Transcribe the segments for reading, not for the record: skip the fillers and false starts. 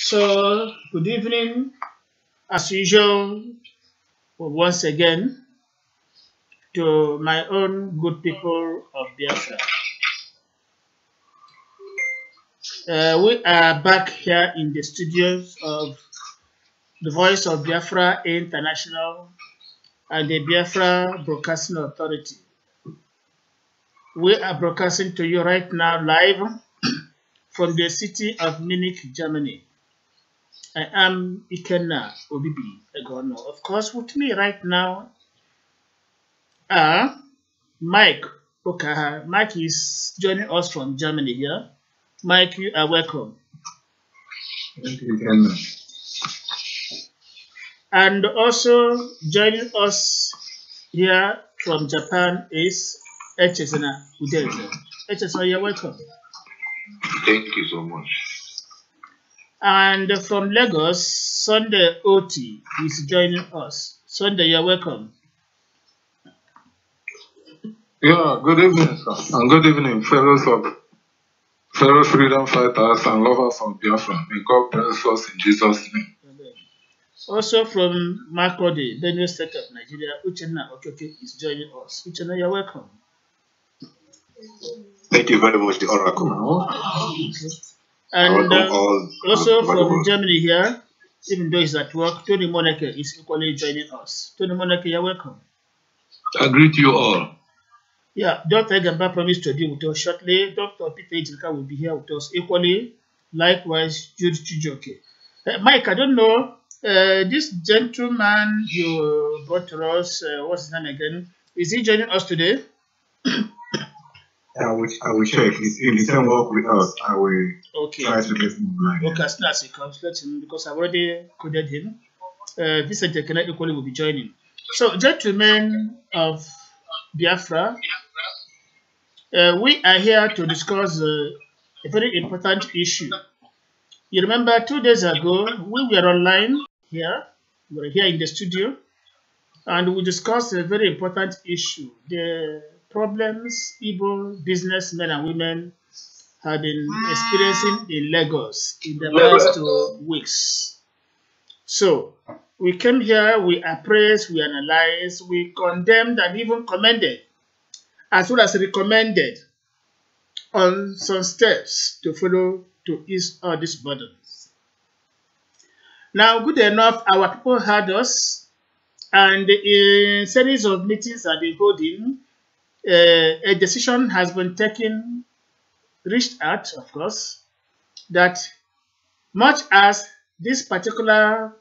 So, good evening, as usual, once again, to my own good people of Biafra. We are back here in the studios of the Voice of Biafra International and the Biafra Broadcasting Authority. We are broadcasting to you right now live from the city of Munich, Germany. I am Ikenna Obibi Egono. Of course, with me right now are Mike Okaha. Mike is joining us from Germany here. Mike, you are welcome. Thank you, Ikenna. And also joining us here from Japan is Echesena Udeze. Echesena, you're welcome. Thank you so much. And from Lagos, Sunday Oti is joining us. Sunday, you're welcome. Yeah, good evening, sir. And good evening, fellow freedom fighters and lovers of Biafra. May God bless us in Jesus' name. Amen. Also from Makurdi, Benue State of Nigeria, Uchenna Okoke is joining us. Uchenna, you're welcome. Thank you very much, the Oracle. Okay. And also from Germany here, even though he's at work, Tony Moneke is equally joining us. Tony Moneke, you're welcome. I greet you all. Yeah, Dr. Gamba promised to be with us shortly. Dr. Peter Ejika will be here with us equally. Likewise, Jude Chijoke. Mike, I don't know, this gentleman you brought to us, what's his name again? Is he joining us today? I will check. If he can work with us, I will try to get him online. Okay, as soon as he comes, let him, because I've already coded him. Vincent Ekene equally will be joining. So, gentlemen of Biafra, we are here to discuss a very important issue. You remember 2 days ago, we were online here, we were here in the studio, and we discussed a very important issue, the problems Igbo businessmen and women have been experiencing in Lagos in the last 2 weeks. So, we came here, we appraised, we analyzed, we condemned and even commended, as well as recommended on some steps to follow to ease all these burdens. Now, good enough, our people heard us, and in series of meetings that they holding, a decision has been taken, reached out, of course, that much as this particular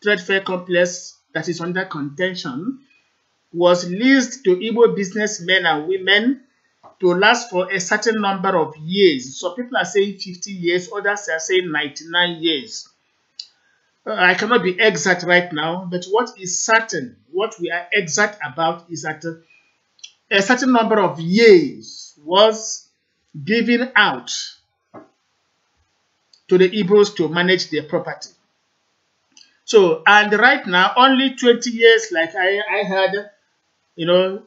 trade fair complex that is under contention was leased to Igbo businessmen and women to last for a certain number of years. So people are saying 50 years, others are saying 99 years. I cannot be exact right now, but what is certain, what we are exact about is that a certain number of years was given out to the Igbos to manage their property. So, and right now, only 20 years, like I had,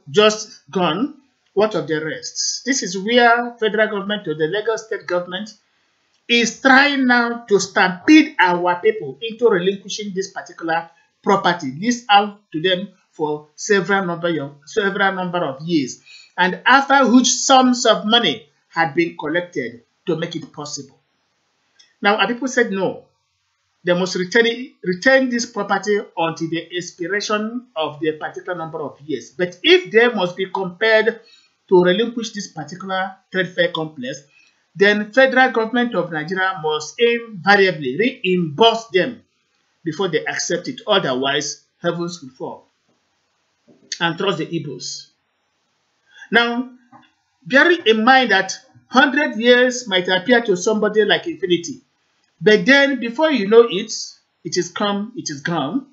just gone. What of the rest? This is where federal government or the Lagos state government is trying now to stampede our people into relinquishing this particular property, leased out to them for several number of years, and after which sums of money had been collected to make it possible. Now, our people said no. They must return this property until the expiration of the particular number of years. But if they must be compelled to relinquish this particular trade fair complex, then federal government of Nigeria must invariably reimburse them before they accept it. Otherwise, heavens will fall and trust the Igbos. Now, bearing in mind that 100 years might appear to somebody like infinity, but then before you know it, it is come, it is gone.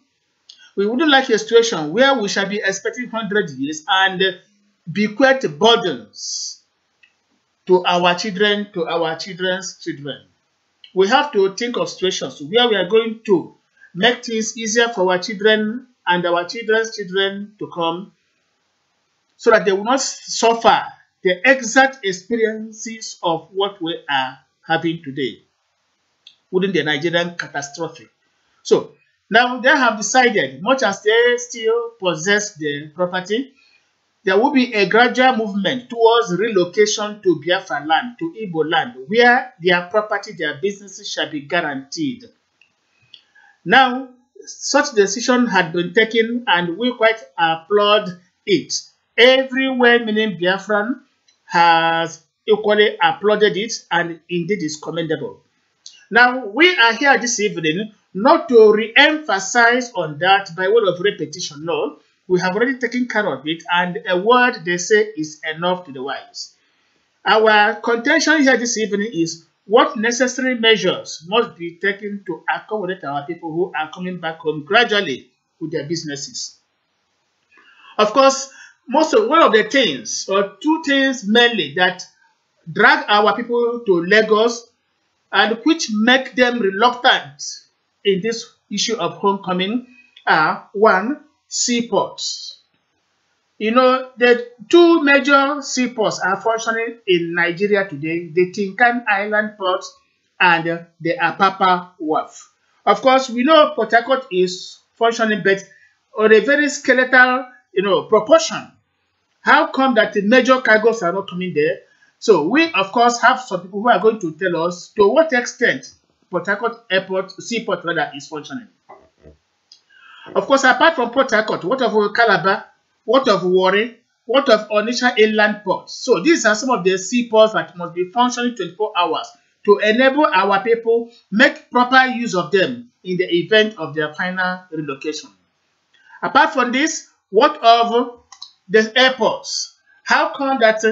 We wouldn't like a situation where we shall be expecting 100 years and bequeath burdens to our children, to our children's children. We have to think of situations where we are going to make things easier for our children and our children's children to come, so that they will not suffer the exact experiences of what we are having today. within the Nigerian catastrophe. So now they have decided, much as they still possess the property, there will be a gradual movement towards relocation to Biafra land, to Igbo land, where their property, their businesses shall be guaranteed. Now, such decision had been taken and we quite applaud it. Everywhere meaning Biafran has equally applauded it and indeed is commendable. Now, we are here this evening not to re-emphasize on that by word of repetition, no. We have already taken care of it, and a word they say is enough to the wise. Our contention here this evening is what necessary measures must be taken to accommodate our people who are coming back home gradually with their businesses. Of course, one of the things, or two things mainly, that drag our people to Lagos and which make them reluctant in this issue of homecoming are, one, seaports. You know, the two major seaports are functioning in Nigeria today, the Tinkan Island port and the Apapa Wharf. Of course, we know Port Harcourt is functioning, but on a very skeletal, proportion. How come that the major cargoes are not coming there? So we, of course, have some people who are going to tell us to what extent Port Harcourt seaport rather, is functioning. Of course, apart from Port Harcourt, what of Calabar, what of Warri, what of Onitsha inland ports? So these are some of the seaports that must be functioning 24 hours to enable our people make proper use of them in the event of their final relocation. Apart from this, what of the airports? How come that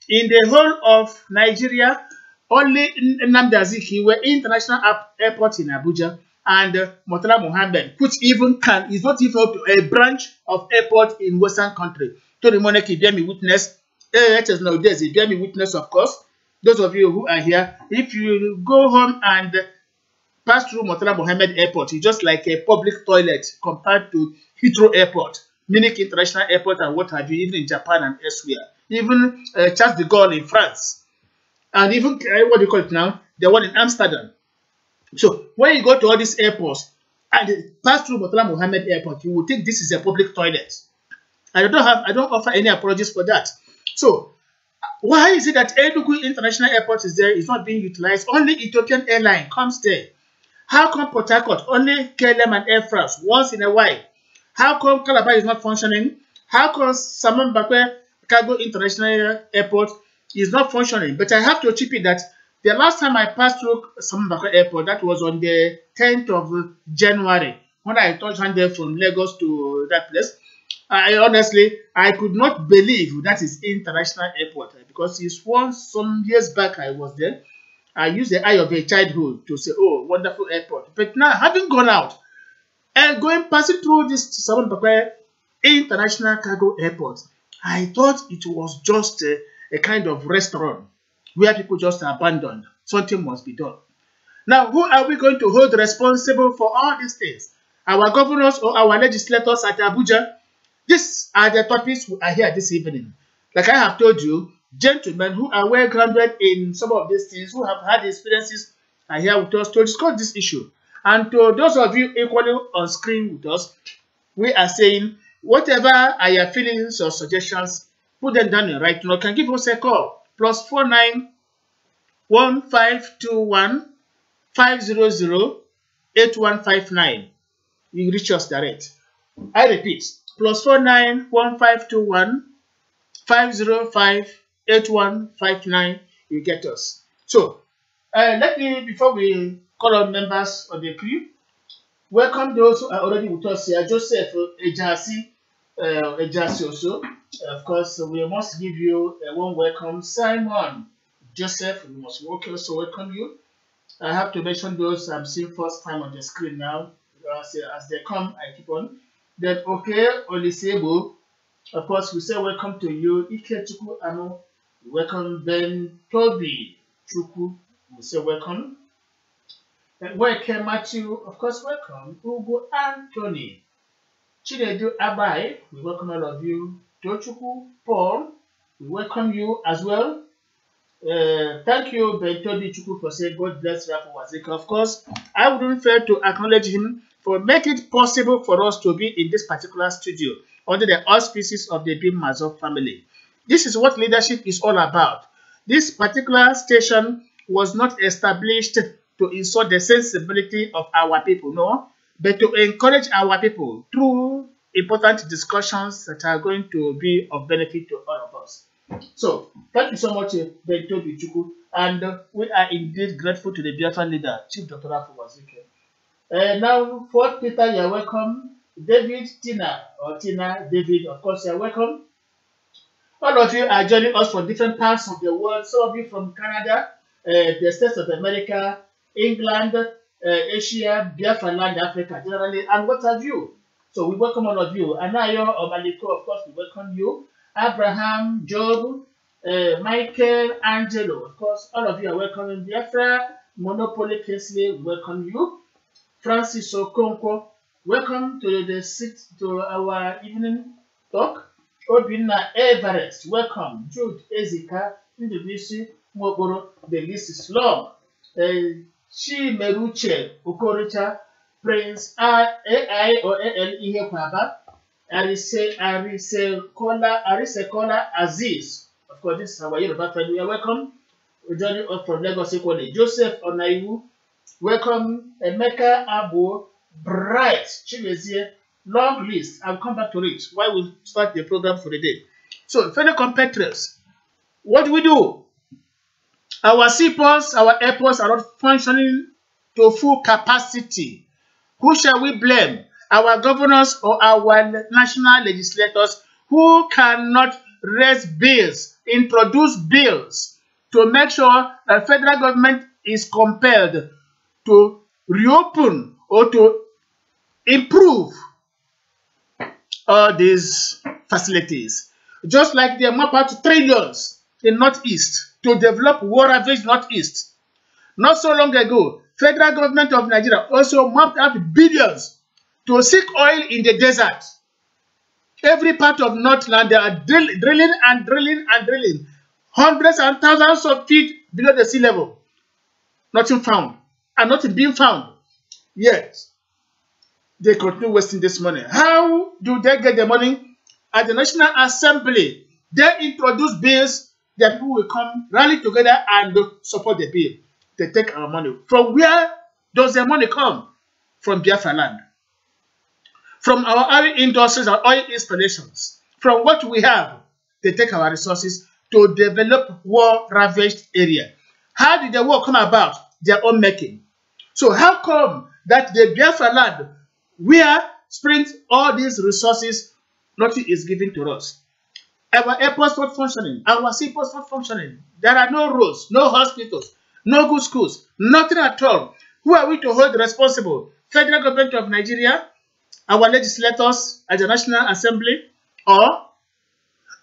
in the whole of Nigeria, only Nnamdi Azikiwe International Airport in Abuja and Murtala Mohammed, which even is not even a branch of airport in Western country. To the monarchy, bear me witness. Let us know there's a bear me witness, of course. Those of you who are here, if you go home and pass through Murtala Mohammed Airport, it's just like a public toilet compared to Heathrow Airport, Munich International Airport, and what have you, even in Japan and elsewhere. Even Charles de Gaulle in France. And even, what do you call it now? The one in Amsterdam. So, when you go to all these airports and pass through Murtala Mohammed Airport, you will think this is a public toilet. I don't offer any apologies for that. So, why is it that Enugu International Airport is there, is not being utilized? Only Ethiopian Airline comes there. How come Port Harcourt, only KLM and Air France, once in a while? How come Calabar is not functioning? How come Simon Bakwe Cargo International Airport is not functioning? But I have to chip in that the last time I passed through Simon Bakwe Airport, that was on the 10th of January, when I touched down there from Lagos to that place. I could not believe that is international airport, because it's once some years back I was there. I used the eye of a childhood to say, oh, wonderful airport. But now, having gone out and passing through this Simon Bakwe International Cargo Airport, I thought it was just a kind of restaurant where people just abandoned. Something must be done. Now, who are we going to hold responsible for all these things? Our governors or our legislators at Abuja? These are the topics we are here this evening. Like I have told you, gentlemen who are well grounded in some of these things, who have had experiences, are here with us to discuss this issue. And to those of you equally on screen with us, we are saying, whatever are your feelings or suggestions, put them down in right now. Can give us a call. +49 1521 500 8159. You reach us direct. I repeat, +49 1521 505 8159. You get us. So, let me, before we call on members of the crew, welcome those who are already with us here. Joseph Ejasi also. Of course, we must give you a warm welcome. Simon, Joseph, we must also welcome you. I have to mention those I'm seeing first time on the screen now. As they come, I keep on. Then, okay, Olisebo, of course, we say welcome to you. Ike Chuku Amo, welcome. Ben Toby Chuku, we say welcome. And welcome Matthew, of course, welcome. Ugo Anthony, Chinedu Abai, we welcome all of you. Tochuku Paul, we welcome you as well. Thank you, Bentobi Chuku, for saying God bless Rafa Wazika. Of course, I wouldn't fail to acknowledge him for making it possible for us to be in this particular studio under the auspices of the bim-massob family. This is what leadership is all about. This particular station was not established to insult the sensibility of our people, no, but to encourage our people through important discussions that are going to be of benefit to all of us. So, thank you so much, Bentobi Chuku, and we are indeed grateful to the Biafra leader, Chief Dr. Rafa Wazike. Now, Fort Peter, you're welcome. David, Tina, David, of course, you're welcome. All of you are joining us from different parts of the world. Some of you from Canada, the States of America, England, Asia, Biafra land, Africa generally, and what have you. So we welcome all of you. Anayo Obaliko, of course, we welcome you. Abraham, Job, Michael, Angelo, of course, all of you are welcome in Biafra. Monopoly Kesley, welcome you. Francis Okonkwo, welcome to our evening talk. Obinna Everest, welcome. Jude Ezika, Ndubisi Mwokoro, the list is long. Chimeruche Okoricha, Prince AI or AL Ihe Kwaba, Arisekola Aziz. Of course, this is our Yoruba friend. We are welcome. We're joining us from Lagos equally. Joseph Onaiwu, welcome. Emeka Abu, Bright Chimezie. Long list. I'll come back to it while we start the program for the day. So, fellow compatriots, what do we do? Our seaports, our airports are not functioning to full capacity. Who shall we blame? Our governors or our national legislators who cannot raise bills, introduce bills to make sure that federal government is compelled to reopen or to improve all these facilities. Just like they map out trillions in Northeast to develop war-ravaged Northeast. Not so long ago, federal government of Nigeria also mapped out billions to seek oil in the desert. Every part of Northland, they are drilling and drilling and drilling. Hundreds and thousands of feet below the sea level. Nothing found. And nothing being found. Yet, they continue wasting this money. How do they get the money? At the National Assembly, they introduce bills that people will come rally together and support the bill. They take our money. From where does the money come? From Biafra land. From our oil industries, our oil installations. From what we have, they take our resources to develop war-ravaged area. How did the war come about? Their own making. So how come that the Biafra land, where springs all these resources, nothing is given to us? Our airports not functioning, our seaports not functioning. There are no roads, no hospitals, no good schools, nothing at all. Who are we to hold responsible? Federal government of Nigeria, our legislators at the National Assembly, or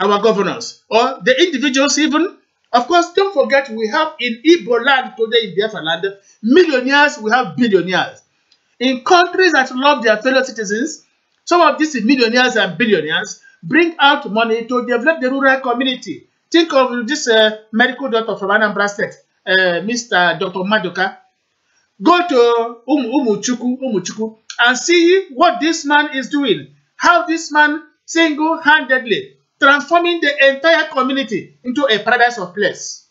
our governors, or the individuals even? Of course, don't forget we have in Igbo land today, in Biafra land, millionaires, we have billionaires. In countries that love their fellow citizens, some of these millionaires and billionaires bring out money to develop the rural community. Think of this medical doctor from Anambra State, Mr. Dr. Madoka. Go to Umuchuku and see what this man is doing. How this man single-handedly transforming the entire community into a paradise of place.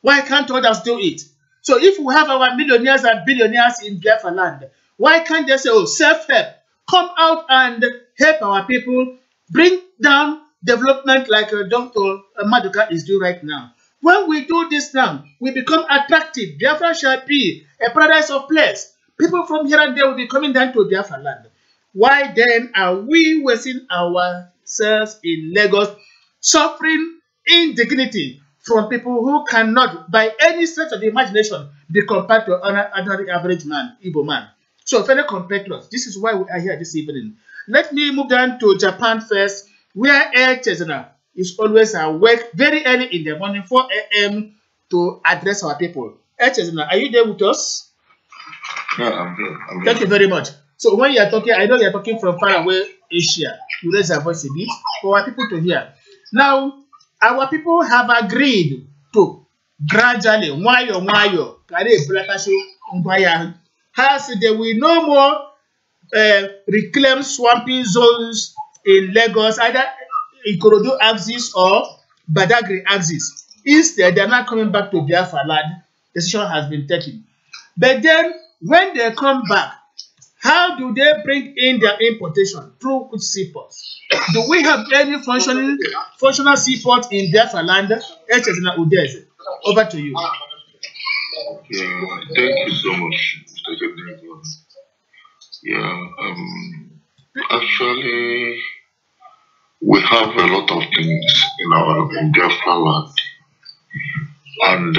Why can't others do it? So if we have our millionaires and billionaires in Biafra land, why can't they say, oh, self-help, come out and help our people, bring down development like Dr. Maduka is doing right now? When we do this now, we become attractive. Biafra shall be a paradise of place. People from here and there will be coming down to Biafra land. Why then are we wasting ourselves in Lagos, suffering indignity from people who cannot, by any stretch of the imagination, be compared to an ordinary average man, Igbo man? So, fellow compatriots, this is why we are here this evening. Let me move down to Japan first, where Air Chesna is always awake very early in the morning, 4 a.m., to address our people. Air Chesna, are you there with us? Yeah, I'm here. Thank you very much. So, when you are talking, I know you are talking from far away Asia. You raise your voice a bit for our people to hear. Now, our people have agreed to gradually, as they will no more reclaim swampy zones in Lagos, either Ikorodu axis or Badagry axis. Instead, they are not coming back to Biafra land. Decision has been taken. But then, when they come back, how do they bring in their importation? Through which seaports? Do we have any functional seaport in Biafra land? Over to you. Yeah, thank you so much, Mr. Jabden. Yeah, actually, we have a lot of things in Biafra land, and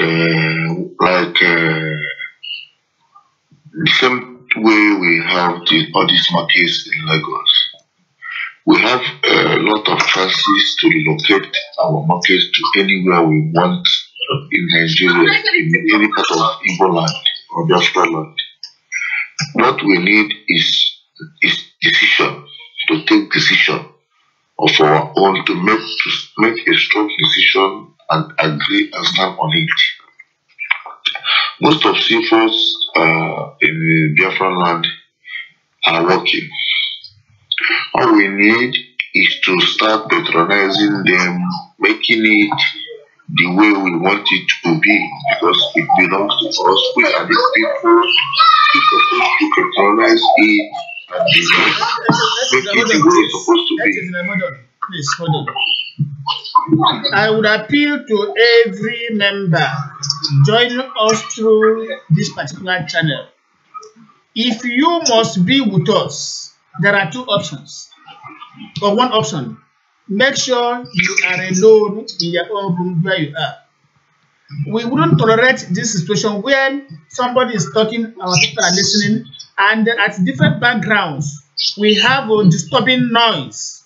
the same way we have all these markets in Lagos, we have a lot of chances to relocate our markets to anywhere we want in Nigeria, in any part of Igbo land or Biafra land. What we need is decision, to take decision of our own, to make a strong decision and agree and stand on it. Most of seaports in Biafra land are working. All we need is to start patronizing them, making it the way we want it to be, because it belongs to us. We are the people supposed to patronize it and make it the way it's supposed to be. Please, hold on. I would appeal to every member joining us through this particular channel. If you must be with us, there are two options. Or one option. Make sure you are alone in your own room where you are. We wouldn't tolerate this situation where somebody is talking, our people are listening, and at different backgrounds, we have a disturbing noise.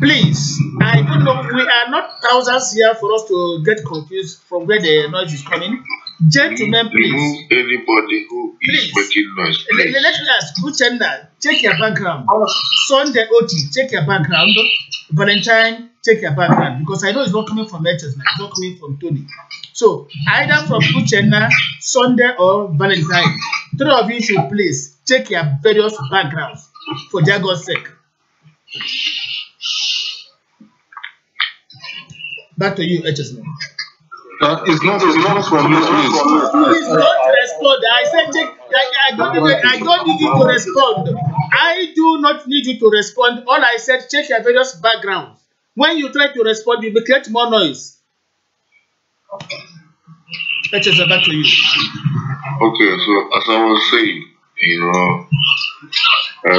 Please, I don't know, we are not thousands here for us to get confused from where the noise is coming. Gentlemen, please. Remove anybody who is making noise. Let me ask, Uchenna, check your background. Sunday Oti, check your background. Valentine, check your background. Because I know it's not coming from Etches, it's not coming from Tony. So, either from Uchenna, Sunday, or Valentine, three of you should please check your various backgrounds for their God's sake. Back to you, Etches. It's not from me, please. Please don't respond. I said check. I don't need you to respond. I do not need you to respond. All I said, check your various backgrounds. When you try to respond, you will create more noise. Etches, back to you. Okay, so as I was saying,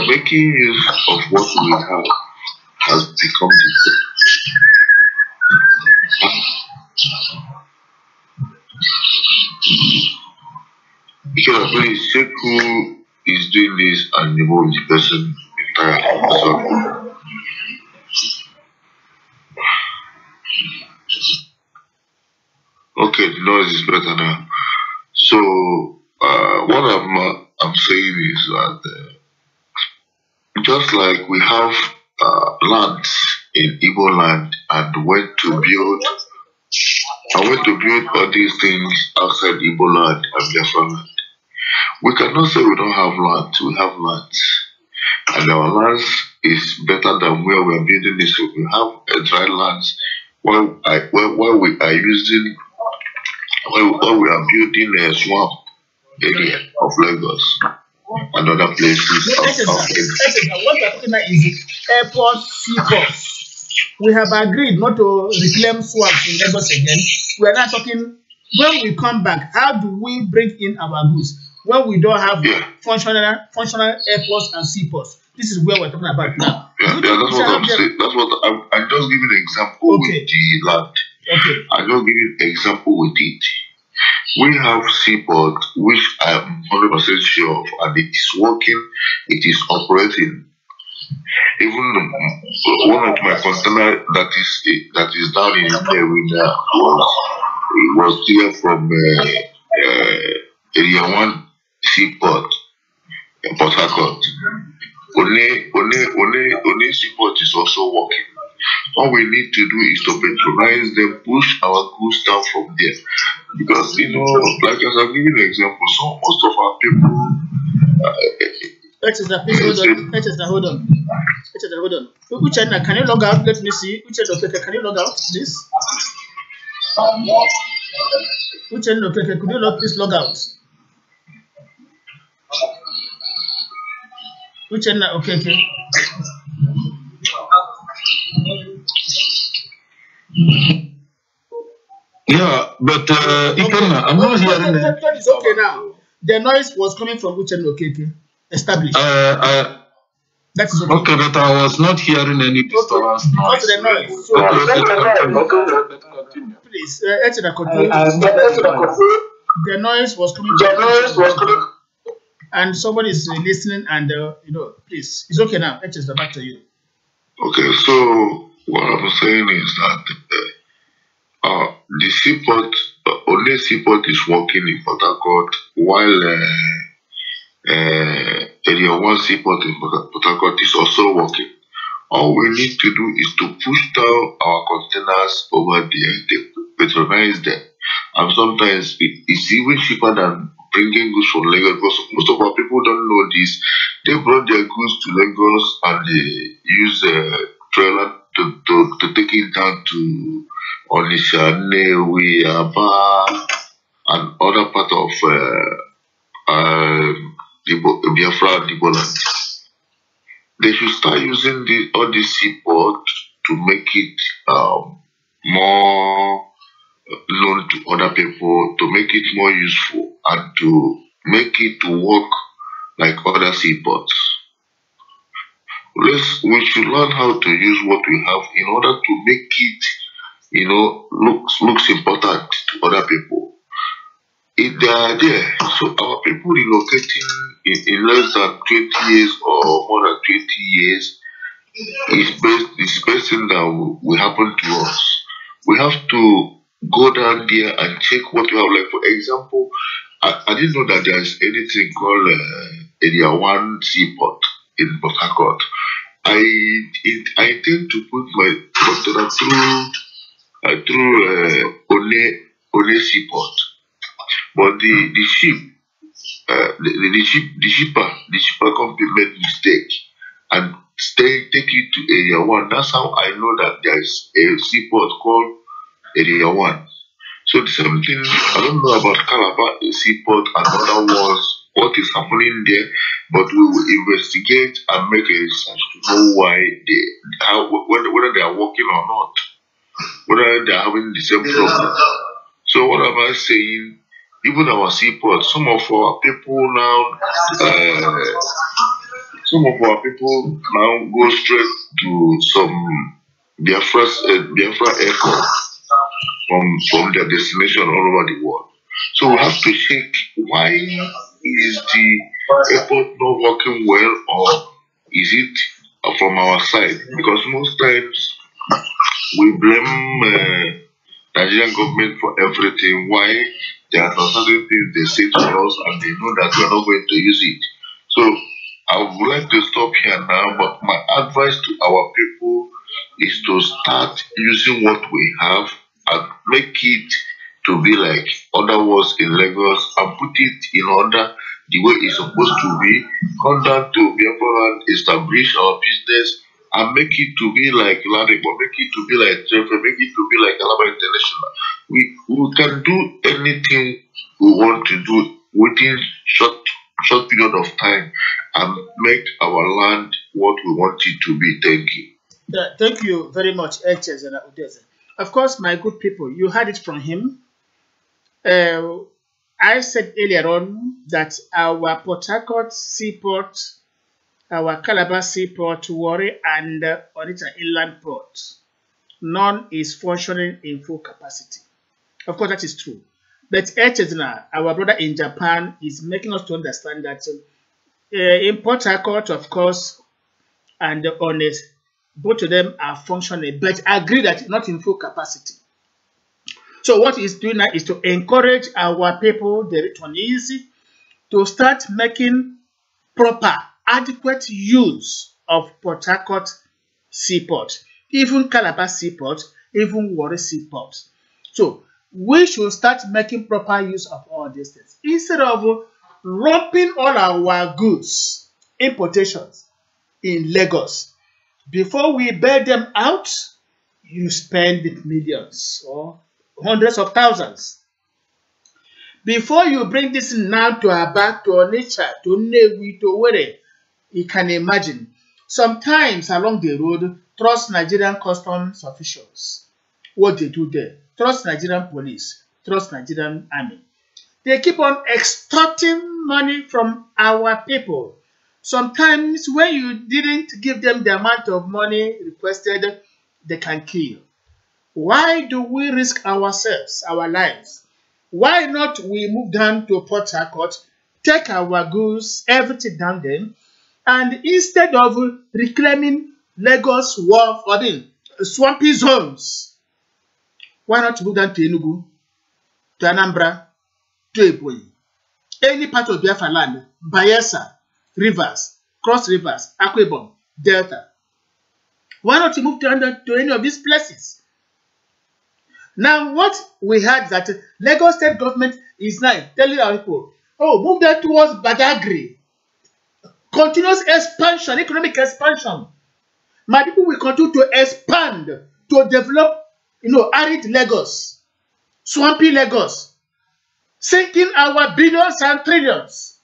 making use of what we have has become difficult. Because please check who is doing this and remove the person entirely. Okay, the noise is better now. So what I'm saying is that just like we have lands in Igbo land and went to build all these things outside Igbo land and Biafra land, we cannot say we don't have lands. We have lands, and our lands is better than where we are building this. We have a dry lands where we are using, where we are building a swamp area of Lagos and other places. What we're talking about is airport seaports. We have agreed not to reclaim swamps in Lagos again. We are not talking, when we come back, how do we bring in our goods when we don't have functional airports and seaports? This is where we're talking about now. Yeah, that's what I'm saying. That's what I'm just giving an example with the land. Okay. I'm just giving an example with it. We have seaport, which I'm 100% sure of, and it is working, it is operating. Even one of my containers that is down in the arena was there from Area 1 seaport in Port Harcourt. Only seaport is also working. All we need to do is to patronize them, push our goods down from there. Because, you know, like as I'm giving an example, so most of our people. Hold on. Hold on. Uchenna, can you log out? Let me see. Uchenna, can you log out, please? Uchenna, could you please log out? Uchenna, okay. Yeah, but Ikenna, I'm not hearing it. It's okay now. The noise was coming from Uchenna, okay. Established. That is okay. Okay, but I was not hearing any disturbance noise. The noise. So, let's continue. Please, the noise was coming from and somebody is listening and, you know, please. It's okay now. Let's just back to you. Okay, so what I'm saying is that the seaport, only seaport is working in Port Harcourt, while Area 1 seaport in Port Harcourt is also working. All we need to do is to push down our containers over there, to patronize them. And sometimes it's even cheaper than bringing goods from Lagos, because most of our people don't know this. They brought their goods to Lagos and they use a trailer to take it down to Onisha, Newi, Aba, and other part of Biafra and Igboland. They should start using all this seaport to make it more known to other people, to make it more useful, and to make it to work like other seaports. We should learn how to use what we have in order to make it, you know, looks important to other people. If they are there, so our people relocating in less than 20 years or more than 20 years is best thing that will happen to us. We have to go down there and check what we have. Like, for example, I didn't know that there is anything called Area 1 seaport in Port Harcourt. I intend to put my container through One seaport, but the shipper company made mistake and take it to Area 1. That's how I know that there is a seaport called Area 1. So the same thing, I don't know about Calabar seaport and other ones, what is happening there, but we will investigate and make a research to know whether they are working or not, whether they are having the same problem. So what am I saying? Even our seaport, some of our people now go straight to some Biafra airport from their destination all over the world. So we have to check, why is the airport not working well, or is it from our side? Because most times we blame Nigerian government for everything. Why there are certain things they say to us and they know that we are not going to use it. So I would like to stop here now, but my advice to our people is to start using what we have and make it to be like other words in Lagos and put it in order the way it's supposed to be. Come down to Biafra and establish our business and make it to be like Ladipo, make it to be like Trevor, make it to be like Alaba International. We can do anything we want to do within short period of time and make our land what we want it to be. Thank you. Thank you very much, Eches and Udeze. Of course, my good people, you heard it from him. I said earlier on that our Port Harcourt seaport, our Calabar seaport, Warri, and Onitsha inland port, none is functioning in full capacity. Of course, that is true. But Echezna, our brother in Japan, is making us to understand that in Port Harcourt, of course, and Honest, both of them are functioning, but agree that not in full capacity. So what he's doing now is to encourage our people, the returnees, to start making proper, adequate use of Port Harcourt seaport. even Calabar Seaport, even Warri Seaport. So we should start making proper use of all these things instead of lumping all our goods, importations in Lagos. Before we bear them out, you spend millions or hundreds of thousands. Before you bring this now to Aba, to Onitsha, to Nnewi, to Owerri, you can imagine. Sometimes along the road, trust Nigerian customs officials. What they do there. Trust Nigerian police. Trust Nigerian army. They keep on extorting money from our people. Sometimes when you didn't give them the amount of money requested, they can kill. Why do we risk ourselves, our lives? Why not we move down to Port Harcourt, take our goods, everything down there, and instead of reclaiming Lagos wharf or the swampy zones, why not move down to Enugu, to Anambra, to Ebonyi, any part of Biafra land, Bayelsa, Rivers, Cross Rivers, Akwa Ibom, Delta? Why not move to any of these places? Now, what we heard that Lagos state government is now telling our people, oh, move them towards Badagry. Continuous expansion, economic expansion. My people will continue to expand, to develop, arid Lagos, swampy Lagos, sinking our billions and trillions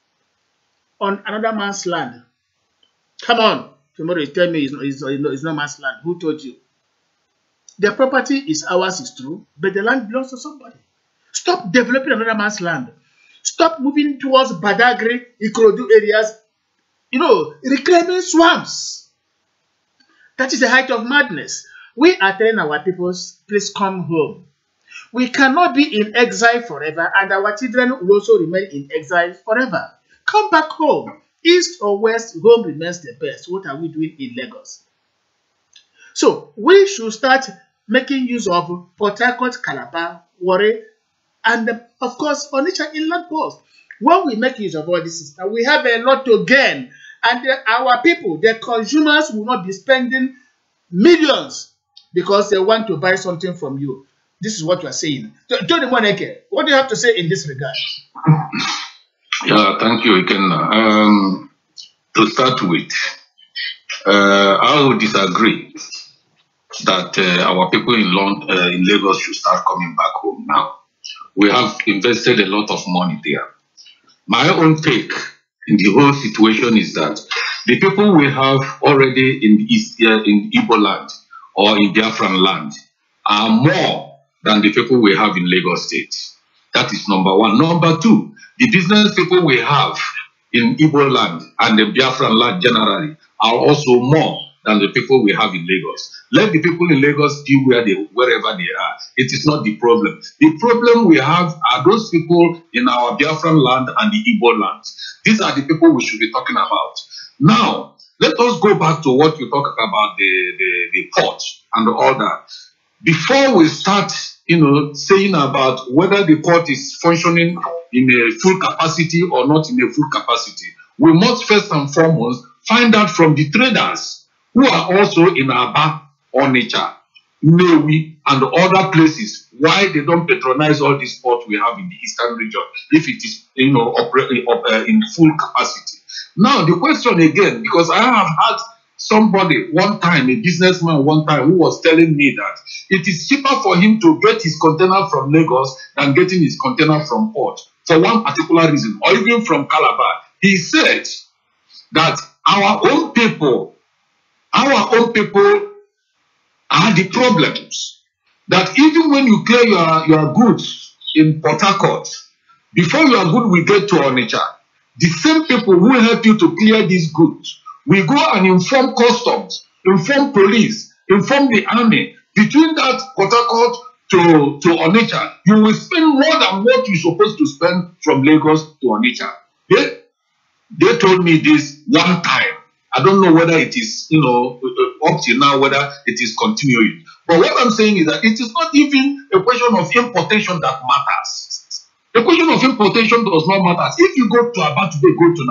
on another man's land. Come on, tomorrow you tell me it's not man's land. Who told you? The property is ours, is true, but the land belongs to somebody. Stop developing another man's land. Stop moving towards Badagry, Ikorodu areas, reclaiming swamps. That is the height of madness. We are telling our people, please come home. We cannot be in exile forever, and our children will also remain in exile forever. Come back home. East or west, home remains the best. What are we doing in Lagos? So we should start making use of Port Harcourt, Calabar, Warri, and of course Onitsha Inland Post. When we make use of all this system, we have a lot to gain, and our people, the consumers, will not be spending millions because they want to buy something from you. This is what we are saying. Tony Moneke, what do you have to say in this regard? Yeah, thank you, Ikenna. To start with, I would disagree that our people in Lagos should start coming back home now. We have invested a lot of money there. My own take in the whole situation is that the people we have already in Igbo land or in Biafran land are more than the people we have in Lagos State. That is number one. Number two, the business people we have in Igbo land and the Biafran land generally are also more than the people we have in Lagos. Let the people in Lagos be wherever they are. It is not the problem. The problem we have are those people in our Biafran land and the Igbo land. These are the people we should be talking about. Now, let us go back to what you talk about the port and all that. Before we start, saying about whether the port is functioning in a full capacity or not in a full capacity, we must first and foremost find out from the traders who are also in Aba, Onitsha, Nnewi, and other places why they don't patronize all these ports we have in the eastern region if it is in full capacity. Now the question again, because I have had somebody one time, a businessman one time, who was telling me that it is cheaper for him to get his container from Lagos than getting his container from port for one particular reason, or even from Calabar. He said that our own people are the problems. That even when you clear your goods in Port Harcourt, before your good will get to Onitsha, the same people who help you to clear these goods will go and inform customs, inform police, inform the army. Between that Port Harcourt to Onitsha, you will spend more than what you're supposed to spend from Lagos to Onitsha. They told me this one time. I don't know whether it is, up till now, whether it is continuing. But what I'm saying is that it is not even a question of importation that matters. The question of importation does not matter. If you go to Aba today, go to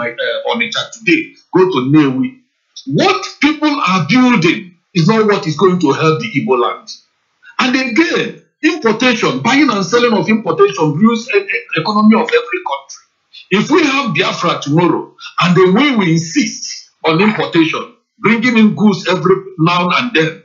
Onitsha today, go to Nnewi, what people are building is not what is going to help the Igbo land. And again, importation, buying and selling of importation rules economy of every country. If we have Biafra tomorrow, and the way we insist on importation, bringing in goods every now and then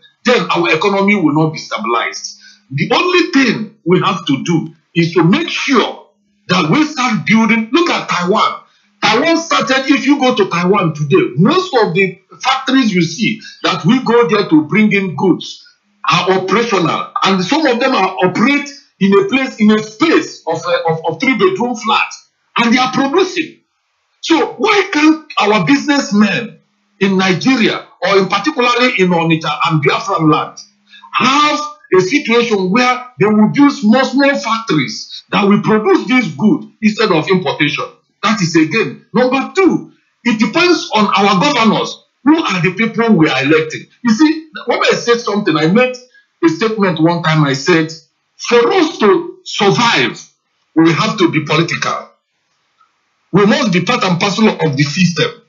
our economy will not be stabilized. The only thing we have to do is to make sure that we start building. Look at Taiwan. Taiwan started, if you go to Taiwan today, most of the factories you see that we go there to bring in goods are operational, and some of them are operate in a space of 3-bedroom flats, and they are producing. So why can't our businessmen in Nigeria, or in particularly in Onitsha and Biafra land, have a situation where they will build small factories that will produce this good instead of importation? That is again. Number two, it depends on our governors. Who are the people we are electing? You see, when I said something, I made a statement one time. I said, for us to survive, we have to be political. We must be part and parcel of the system.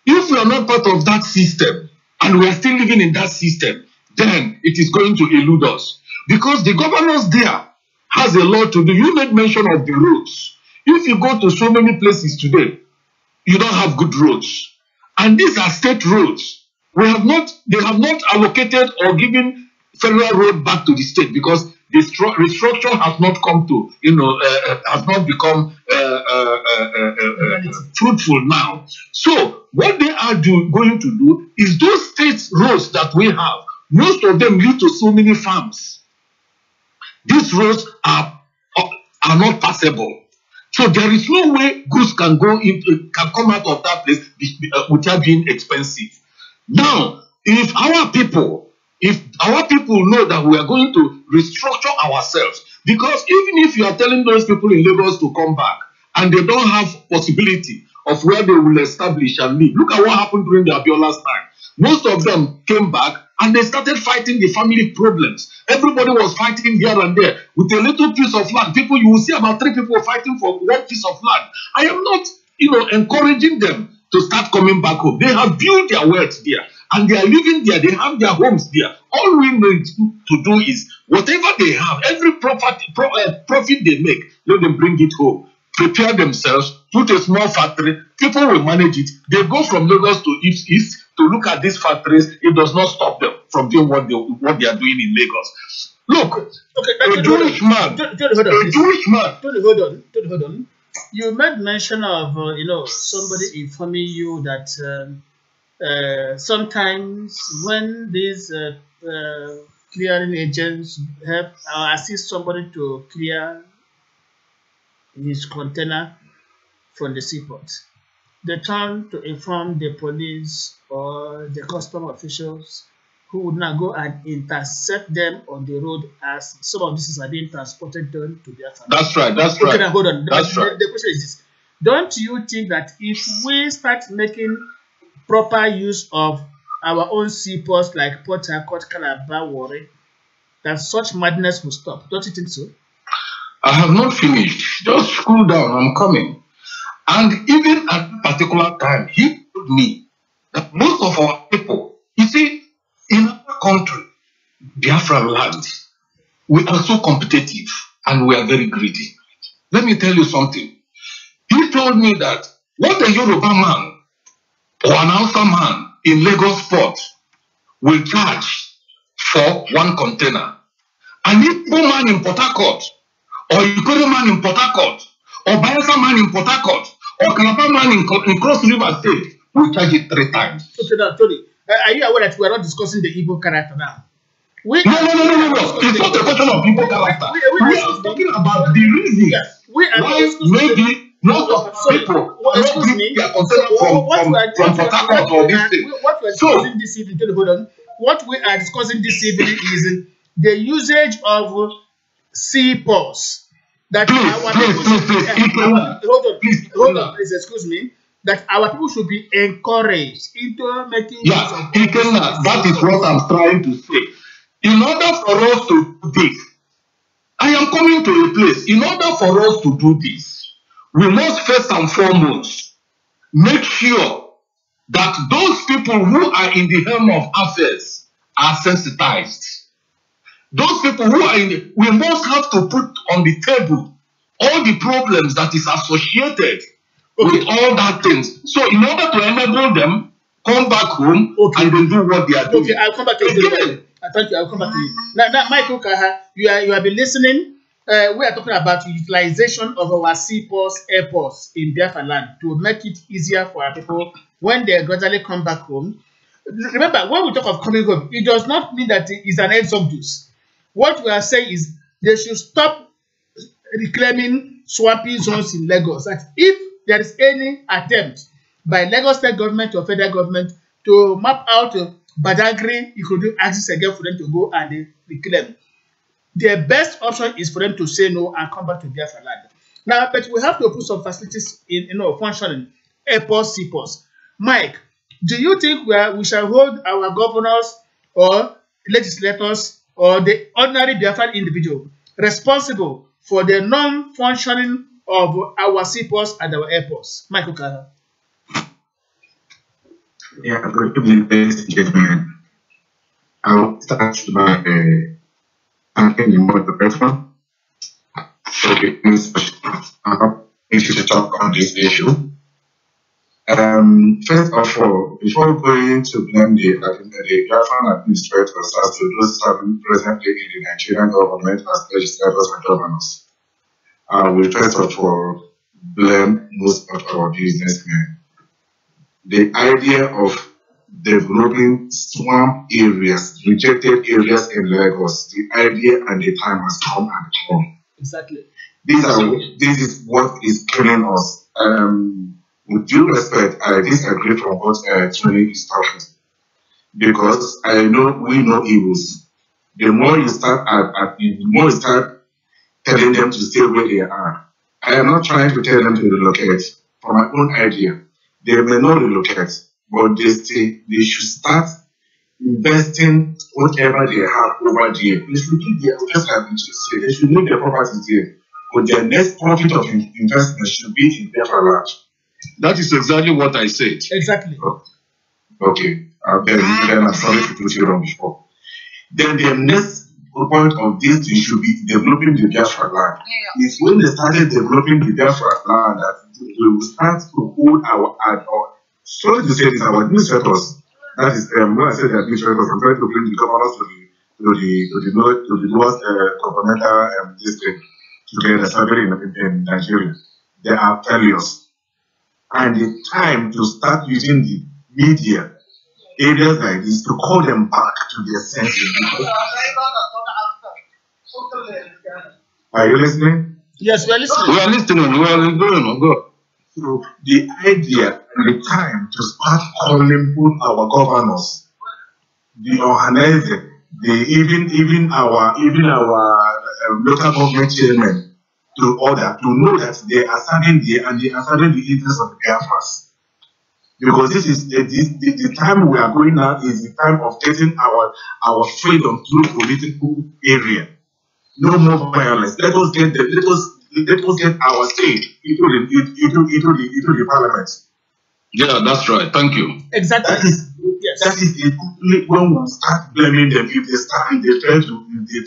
If we are not part of that system, and we are still living in that system, then it is going to elude us. Because the governors there has a lot to do. You made mention of the roads. If you go to so many places today, you don't have good roads. And these are state roads. They have not allocated or given federal road back to the state because the restructure has not come to, has not become fruitful now. So what they are going to do is those state roads that we have, most of them lead to so many farms. These roads are not passable. So there is no way goods can come out of that place without being expensive. Now, if our people know that we are going to restructure ourselves, because even if you are telling those people in Lagos to come back and they don't have possibility of where they will establish and live, look at what happened during the Abiola's time. Most of them came back and they started fighting the family problems. Everybody was fighting here and there with a little piece of land. People, you will see about 3 people fighting for 1 piece of land. I am not, encouraging them to start coming back home. They have built their wealth there and they are living there. They have their homes there. All we need to do is whatever they have, every profit they make, let them bring it home. Prepare themselves, put a small factory, people will manage it. They go from Lagos to East to look at these factories. It does not stop them from doing what they are doing in Lagos. Look, a Jewish man. Hold on. You made mention of somebody informing you that sometimes when these clearing agents help or assist somebody to clear his container from the seaport, they turn to inform the police or the custom officials who would now go and intercept them on the road as some of these are being transported down to their family. That's right. Okay, now hold on. Right. The question is this. Don't you think that if we start making proper use of our own seaports like Port Harcourt, Calabar, Warri, that such madness will stop? Don't you think so? I have not finished. Just cool down. I'm coming. And even at a particular time, he told me that most of our people, you see, in our country, Biafra land, we are so competitive and we are very greedy. Let me tell you something. He told me that what a Yoruba man or an Hausa man in Lagos port will charge for 1 container, an Igbo man in Port Harcourt, or Ikoro man in Port Harcourt, or Bayelsa man in Port Harcourt, or Calabar man in Cross River State will charge it 3 times. Okay, now, Tony, are you aware that we are not discussing the Igbo character now? No. It's not a question of Igbo character. We are talking about the reason why maybe most of people not bring their container from Port Harcourt or this thing. What we are discussing this evening, hold on. What we are discussing this evening is the usage of seaports that hold on, please excuse me, that our people should be encouraged into making use of that is what I'm trying to say. In order for us to do this, I am coming to a place. In order for us to do this, we must first and foremost make sure that those people who are in the helm of affairs are sensitized. Those people who are we must have to put on the table all the problems that is associated with all that things. So in order to enable them, come back home and then do what they are doing. Okay, I'll come back to you. Thank you. I'll come back to you. Now Michael Kaha, you have been listening. We are talking about utilization of our seaports, airports in Biafra land to make it easier for our people when they gradually come back home. Remember, when we talk of coming home, it does not mean that it is an exodus. What we are saying is they should stop reclaiming swampy zones in Lagos. That if there is any attempt by Lagos state government or federal government to map out Badagry, you could do access again for them to go and reclaim. The best option is for them to say no and come back to Biafra land. Now, but we have to put some facilities in, functioning, airports, seaports. Mike, do you think we shall hold our governors or legislators or the ordinary Biafran individual responsible for the non-functioning of our seaports and our airports? Michael Kaha. Yeah, good evening, ladies and gentlemen. I'll start by thanking the moderator for the issue to talk on this issue. First of all, before going to blame the Biafran administrators as to those serving presently in the Nigerian government as legislators and governors, I will first of all blame most of our businessmen. The idea of developing swamp areas, rejected areas in Lagos, the idea and the time has come and gone. Exactly. This is what is killing us. With due respect, I disagree from what Tony is talking, because we know evils. The more you start telling them to stay where they are. I am not trying to tell them to relocate. For my own idea, they may not relocate, but they should start investing whatever they have over there. They should keep their they should leave their properties there. But their next profit of investment should be in Biafra land. That is exactly what I said. Exactly. Okay. Then I'm sorry to put you wrong before. Then the next point of this thing should be developing the Biafra land. It's when they started developing the Biafra land that we will start to hold sorry to say this, our administrators. That is, when I say the administrators, I'm trying to bring the governors to the lowest governmental district together, especially in Nigeria. They are failures. And the time to start using the media areas like this to call them back to their senses. Are you listening? Yes, we are listening. We are listening. We are going. Go. So the idea and the time to start calling our governors, the organizing, even our local government chairmen to order to know that they are serving the interests of the Biafras. Because this is the time we are going now is the time of getting our freedom through political area. No more violence. Let us get our say into the parliament. Yeah, that's right. Thank you. Exactly. That is when we start blaming them if they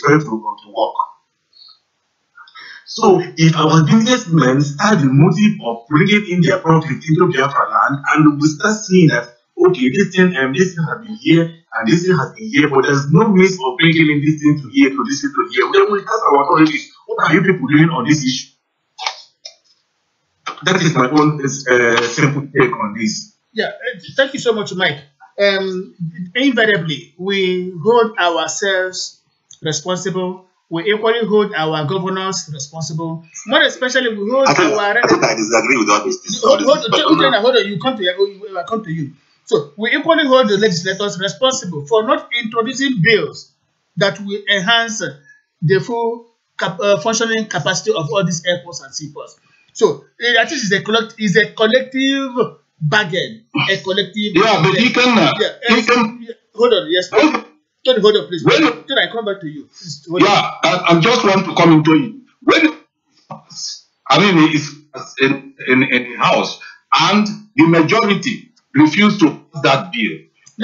fail to work. So if our businessmen start the motive of bringing in their profit into Biafra land, and we start seeing that, okay, this thing has been here, and this thing has been here, but there's no means of bringing in this thing to here, to this thing to here, then we ask our authorities, what are you people doing on this issue? That is my own simple take on this. Yeah, thank you so much, Mike. Invariably, we hold ourselves responsible. We equally hold our governors responsible. More especially, we hold I think I disagree with all this. Hold on. You come to you. So we equally hold the legislators responsible for not introducing bills that will enhance the full functioning capacity of all these airports and seaports. So I think it's a collective bargain. A collective. Yeah, but you can. Hold on. Yes. Hold on, please. Then I come back to you. I just want to come into it. It's in the house, and the majority refused to pass that bill.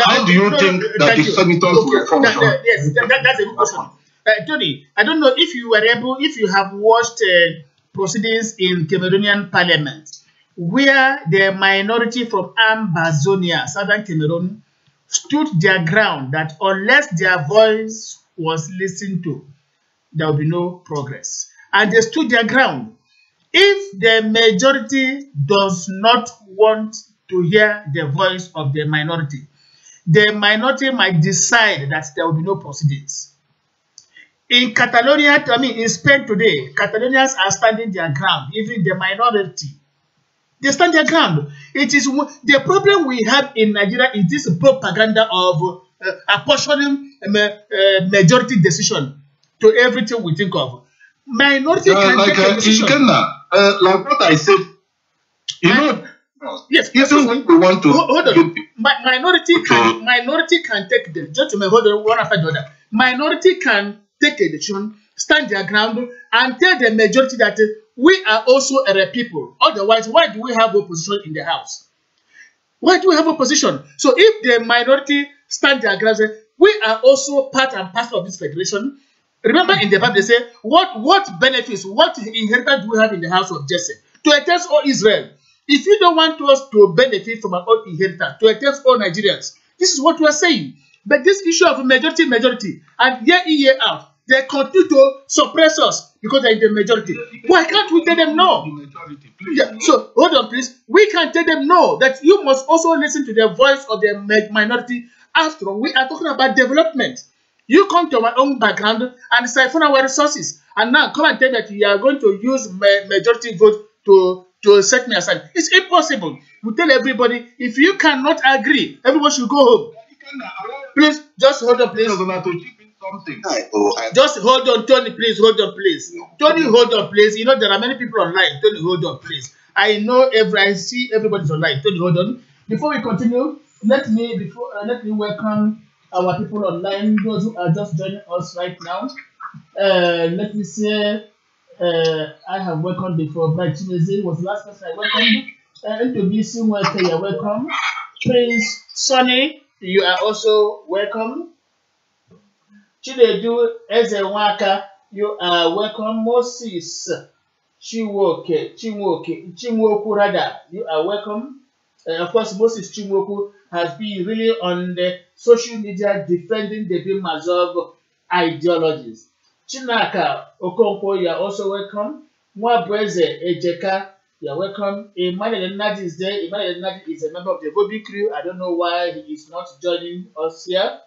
how do you think that the senators will function? Yes, that's a good question. Tony, I don't know if you have watched proceedings in Cameroonian parliament, where the minority from Ambazonia, southern Cameroon, stood their ground that unless their voice was listened to, there will be no progress. And they stood their ground. If the majority does not want to hear the voice of the minority might decide that there will be no proceedings. In Catalonia, in Spain today, Catalonians are standing their ground, even the minority. They stand their ground. It is the problem we have in Nigeria is this propaganda of apportioning majority decision to everything we think of. Minority can take a decision. Like what I said, yes, even we want to hold on. Minority can take the gentlemen. Hold on, one after the other. Minority can take a decision, stand their ground, and tell the majority that we are also a people. Otherwise, why do we have opposition in the house? Why do we have opposition? So if the minority stand their ground, we are also part and parcel of this federation. Remember in the Bible they say, what benefits, what inheritance do we have in the house of Jesse? To a test all Israel. If you don't want us to benefit from our own inheritance, to a test all Nigerians, this is what we are saying. But this issue of majority, and year in, year out, they continue to suppress us because they're in the majority. Why can't we tell them no? Yeah, so hold on, please. We can tell them no, that you must also listen to the voice of the minority. After all, we are talking about development. You come to my own background and siphon our resources, and now come and tell that you are going to use majority vote to set me aside. It's impossible. We tell everybody, if you cannot agree, everyone should go home. Please, just hold on, please. Just hold on, Tony, please. Hold on, please. Tony, hold on, please. You know, there are many people online. Tony, hold on, please. I know I see everybody's online. Tony, hold on. Before we continue, let me welcome our people online, those who are just joining us right now. Let me say, I have welcomed before. By Chinese was the last person I welcomed. Ntobisi Nweke, you're welcome. Prince Sonny, you are also welcome. Chinedu Ezenwaka, you are welcome. Moses Chinwoku rather, you are welcome. Of course, Moses Chinwoku has been really on the social media defending the bim-massob ideologies. Chinaka Okonkwo, you are also welcome. Mwabweze Ejeka, you are welcome. Emmanuel Nadi is there. Emmanuel Nadi is a member of the vobi crew. I don't know why he is not joining us here.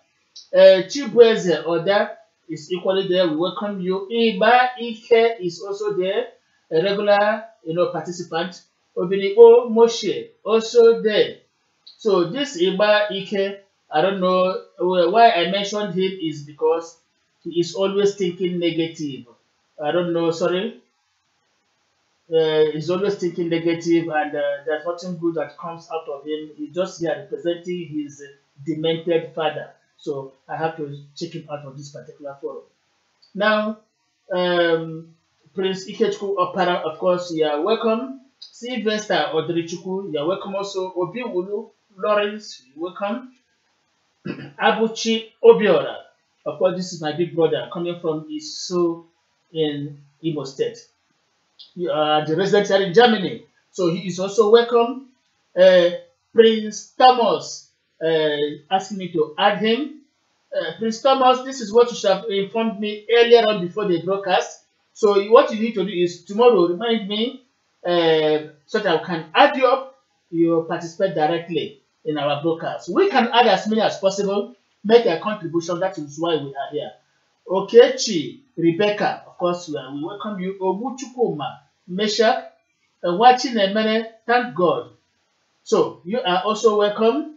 Chibweze Oda is equally there. We welcome you. Iba Ike is also there, a regular participant. Obiniko Moshe also there. So this Iba Ike, I don't know why I mentioned him is because he is always thinking negative. I don't know, sorry. He's always thinking negative, and there's nothing good that comes out of him. He's just here representing his demented father. So I have to check him out of this particular forum. Now, Prince Ikechukwu Opara, of course, you are welcome. Sylvester Odrichukwu, you are welcome also. Obi Wulu Lawrence, you are welcome. Abuchi Obiora, of course, this is my big brother coming from Isu in Imo State. You are the resident here in Germany, so he is also welcome. Prince Thomas asked me to add him. Prince Thomas, this is what you should have informed me earlier on before the broadcast. So what you need to do is tomorrow remind me so that I can add you up. You participate directly in our broadcast. We can add as many as possible, make a contribution. That is why we are here. Okechi, Rebecca, of course, we welcome you. Obuchukuma, Meshach, watching a minute, thank God. So you are also welcome.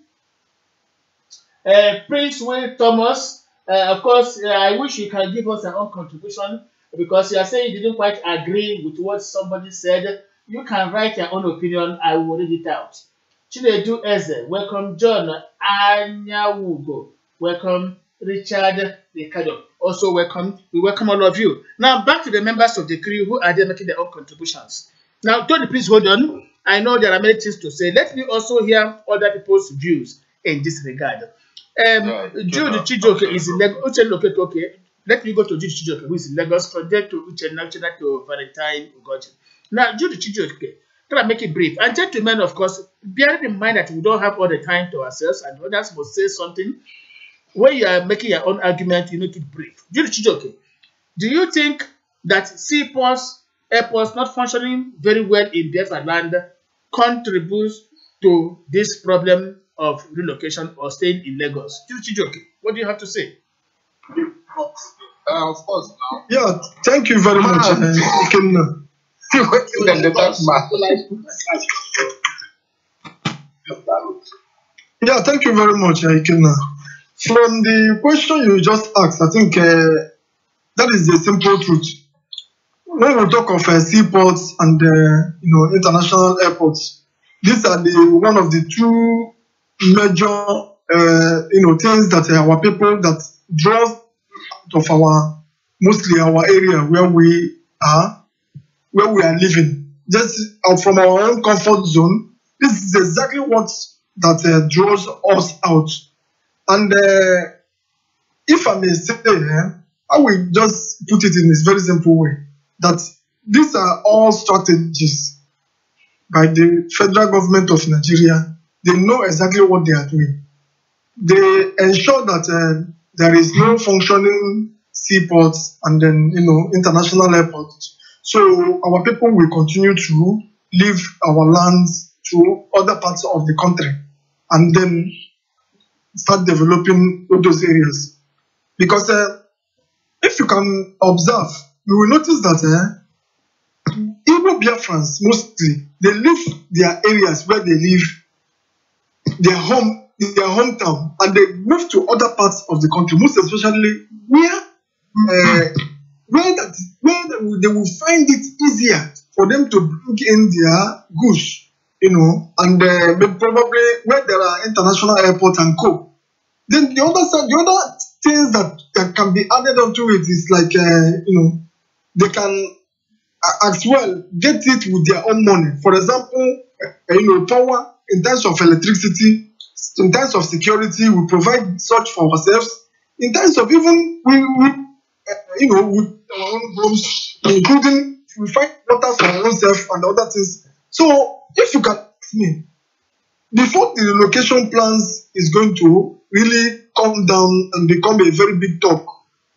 Prince Will Thomas, of course, I wish you can give us your own contribution because you are saying you didn't quite agree with what somebody said. You can write your own opinion. I will read it out. Chinedu Eze, welcome. John Anyawugo, welcome. Richard Ricardo, also welcome. We welcome all of you. Now back to the members of the crew who are there making their own contributions. Now, Tony, please hold on. I know there are many things to say. Let me also hear other people's views in this regard. Jude Chijoke is in Lagos. Okay. Let me go to Jude Chijoke, who is in Lagos, from there to Uchenna to Valentine Ugoji. Now, Jude Chijoke, try to make it brief. And gentlemen, of course, bearing in mind that we don't have all the time to ourselves and others must say something. When you are making your own argument, you make it brief. Jude Chijoke, do you think that seaports, airports not functioning very well in Biafra land contributes to this problem of relocation or staying in Lagos? Chijoke, what do you have to say? Of course, now. Yeah, thank you very much. Yeah, thank you very much, Ikenna. From the question you just asked, I think that is the simple truth. When we talk of seaports and international airports, these are one of the two major things that our people that draws out of mostly our area where we are living. Just from our own comfort zone, this is exactly what that draws us out. And if I may say, I will just put it in this very simple way, that these are all strategies by the federal government of Nigeria. They know exactly what they are doing. They ensure that there is no functioning seaports and then international airports. So our people will continue to leave our lands to other parts of the country and then start developing those areas. Because if you can observe, you will notice that Igbo Biafrans mostly, they leave their areas where they live, their hometown, and they move to other parts of the country, most especially where they will find it easier for them to bring in their goods, and probably where there are international airports and co. Then the other things that can be added onto it is like, they can as well get it with their own money. For example, power in terms of electricity, in terms of security, we provide such for ourselves. In terms of even with our own homes, including we find water for our own self and other things. So if you can ask me, before the relocation plans is going to really come down and become a very big talk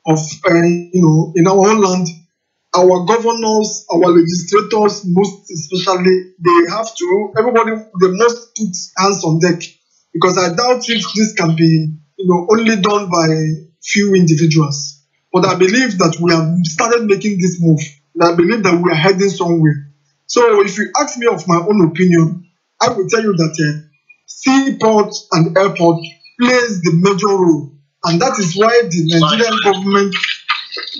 of in our own land, our governors, our legislators, most especially, everybody, they must put hands on deck, because I doubt if this can be, only done by few individuals. But I believe that we have started making this move, and I believe that we are heading somewhere. So if you ask me of my own opinion, I will tell you that seaport and airport plays the major role, and that is why the Nigerian government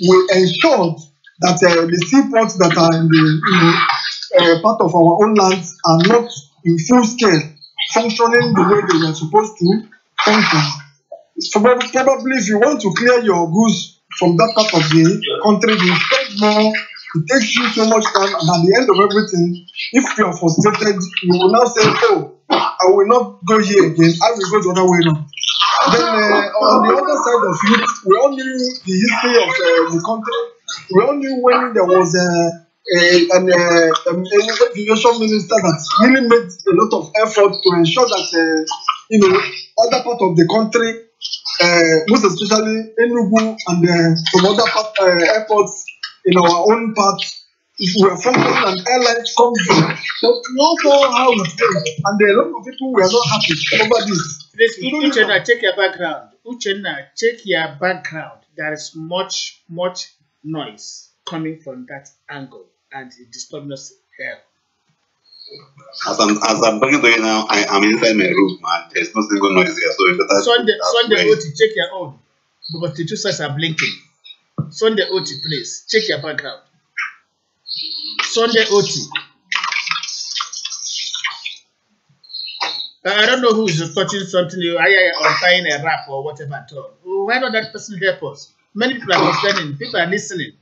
will ensure that the seaports that are in the part of our own lands are not in full scale functioning the way they were supposed to function. Probably if you want to clear your goods from that part of the country, you spend more, it takes you so much time, and at the end of everything, if you are frustrated, you will now say, oh, I will not go here again, I will go the other way around. Then on the other side of it, we all knew the history of the country. We all knew when there was an aviation minister that really made a lot of effort to ensure that other part of the country, most especially Enugu and some other airports in our own part, if we are functioning and airlines come through. So we all know how it goes, and a lot of people were not happy over this. Please, Uchenna, check your background. Uchenna, check your background. There is much noise coming from that angle, and it disturbs us here. As I'm talking to you now, I am inside my room, man. There's no single noise here. So Sunday Oti, check your own, because the two sides are blinking. Sunday Oti, please check your background. Sunday Oti. I don't know who is touching something, or tying a wrap or whatever at all. Why not that person help us? Many people are complaining. People are listening.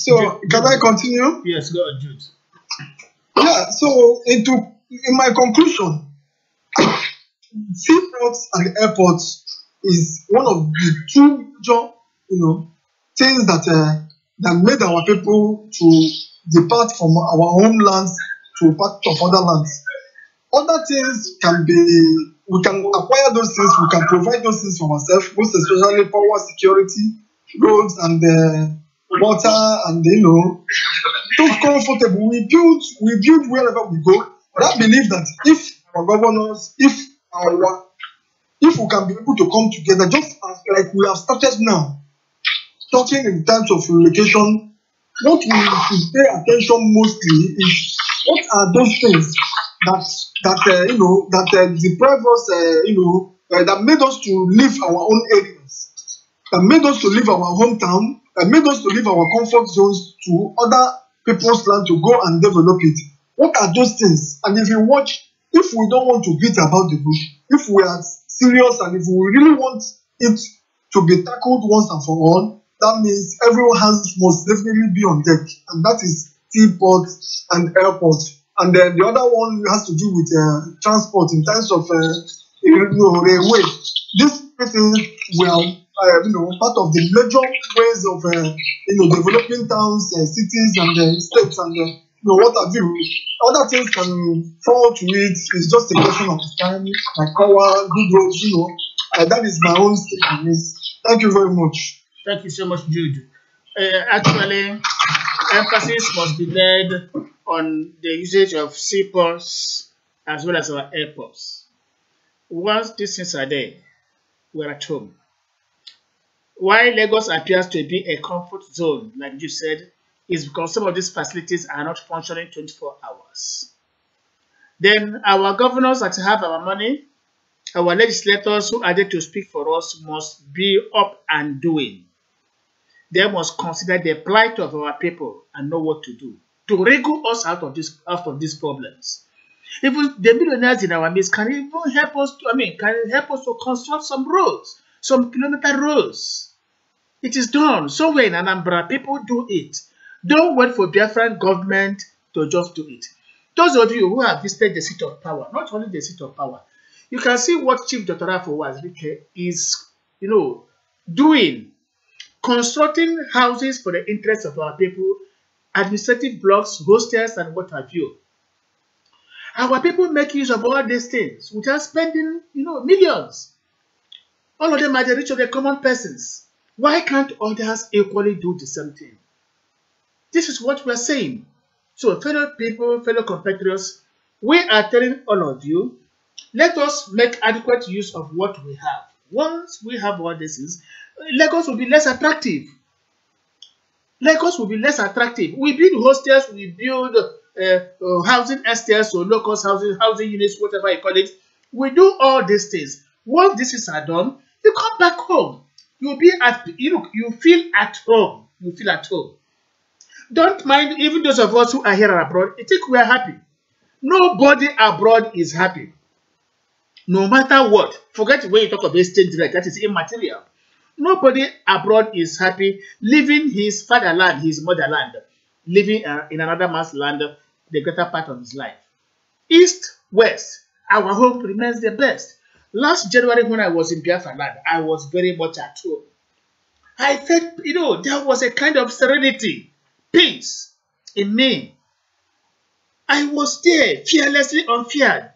So can I continue? Yes, go on, Jude. Yeah. So in my conclusion, seaports and airports is one of the two major, things that made our people to depart from our homelands to part of other lands. Other things we can acquire those things, we can provide those things for ourselves, most especially power, security, roads, and water, and those comfortable. We build wherever we go. But I believe that if our governors, if we can be able to come together, just like we have started now, talking in terms of relocation, what we should pay attention mostly is what are those things that deprive us, that made us to leave our own areas, that made us to leave our hometown, that made us to leave our comfort zones to other people's land to go and develop it. What are those things? And if we don't want to beat about the bush, if we are serious and if we really want it to be tackled once and for all, that means everyone's hands must definitely be on deck, and that is seaports and airports. And then the other one has to do with transport in terms of railway. These things were part of the major ways of developing towns, cities, and states, and what have you. Other things can fall to it. It's just a question of time, like power, good roads. That is my own take on this. Thank you very much. Thank you so much, Jude. Actually, emphasis must be laid on the usage of seaports as well as our airports. Once these things are there, we're at home. Why Lagos appears to be a comfort zone, like you said, is because some of these facilities are not functioning 24 hours. Then our governors that have our money, our legislators who are there to speak for us must be up and doing. They must consider the plight of our people and know what to do to wriggle us out of these problems. Even the millionaires in our midst can even help us to construct some roads, some kilometer roads. It is done somewhere in Anambra. People do it. Don't wait for Biafran government to just do it. Those of you who have visited the seat of power, not only the seat of power, you can see what Chief Dr. Afowazike is, doing. Constructing houses for the interests of our people, administrative blocks, hostels, and what have you. Our people make use of all these things without spending, millions. All of them are the rich of the common persons. Why can't others equally do the same thing? This is what we're saying. So, fellow people, fellow compatriots, we are telling all of you, let us make adequate use of what we have. Once we have all this things, Lagos will be less attractive. Lagos will be less attractive. We build hostels, we build housing estates or low-cost housing units, whatever you call it. We do all these things. Once these are done, you come back home. You'll be you feel at home. You feel at home. Don't mind even those of us who are here abroad. I think we are happy. Nobody abroad is happy. No matter what. Forget when you talk about state direct, that is immaterial. Nobody abroad is happy leaving his fatherland, his motherland, living in another man's land the greater part of his life. East, west, our home remains the best. Last January when I was in Biafra land, I was very much at home. I felt, there was a kind of serenity, peace in me. I was there, fearlessly unfeared.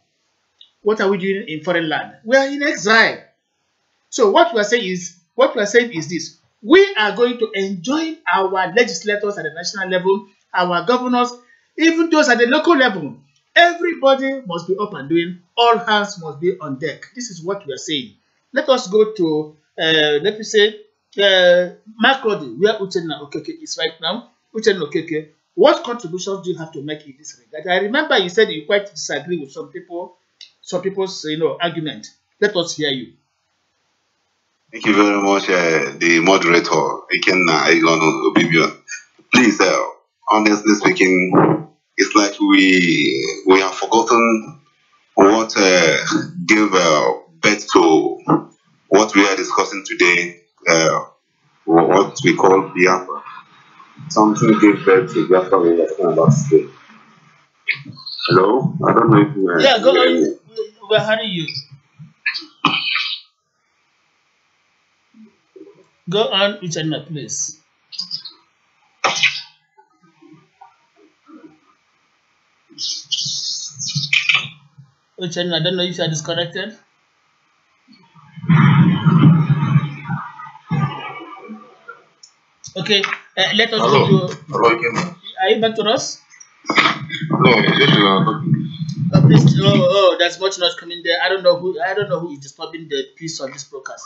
What are we doing in foreign land? We are in exile. So what we are saying is this. We are going to enjoin our legislators at the national level, our governors, even those at the local level. Everybody must be up and doing. All hands must be on deck. This is what we are saying. Let us go to, let me say, Makrodi, where Uchenna Okeke is right now. Uchenna Okeke, what contributions do you have to make in this regard? I remember you said you quite disagree with some people's argument. Let us hear you. Thank you very much, the moderator, Ikenna Igonu Obibion. Please, honestly speaking, it's like we have forgotten what gave birth to what we are discussing today, what we call Biafra. something gave birth to Biafra we were talking about today. Hello? I don't know if you Yeah, go hear on. me. We're hearing you. Go on, Uchenna, please. Uchenna, I don't know if you are disconnected. Okay, let us Hello. go to. Hello again. Are you back to us? No, it's just talking. Please, there's much noise coming there. I don't know who is disturbing the peace of this broadcast.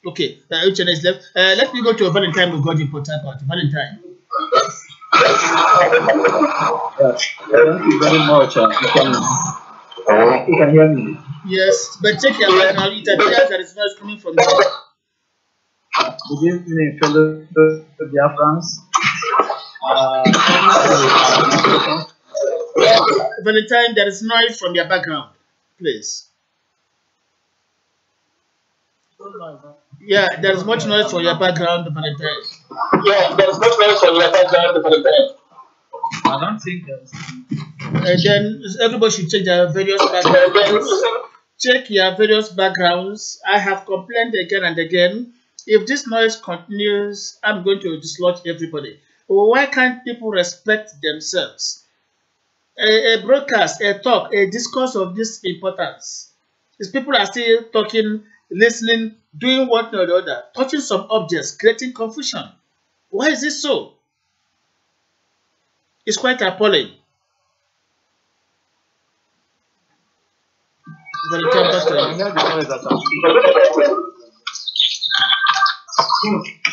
Okay, Uchenna is left. Let me go to Valentine. We got you for type out. Valentine. Thank you very much. You can hear me. Yes, but check your background. It appears there is noise coming from there. Good evening, fellow Biafrans. Valentine, there is noise from your background. Please. Yeah, there is much noise from your background, Valentine. Yeah, there's much noise from your background, Valentine. I don't think there's. And then everybody should check their various backgrounds. Check your various backgrounds. I have complained again and again. If this noise continues, I'm going to dislodge everybody. Why can't people respect themselves? A broadcast, a talk, a discourse of this importance. These people are still talking, listening, doing one or the other, touching some objects, creating confusion. Why is this so? It's quite appalling.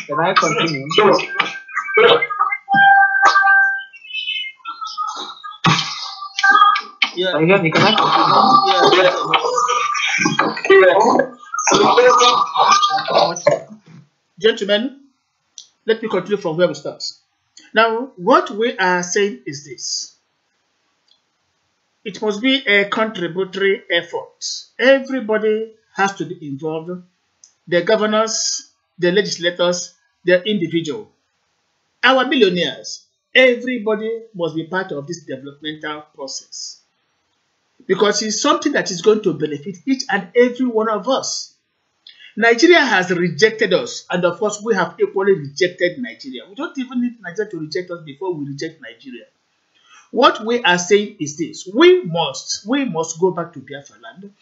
Can I continue? Yeah. Can you hear me? Can I continue? Gentlemen, let me continue from where we start. Now, what we are saying is this. It must be a contributory effort. Everybody has to be involved. The governors, the legislators, the individual. Our millionaires, everybody must be part of this developmental process. Because it's something that is going to benefit each and every one of us. Nigeria has rejected us, and of course, we have equally rejected Nigeria. We don't even need Nigeria to reject us before we reject Nigeria. What we are saying is this. We must go back to Biafra land.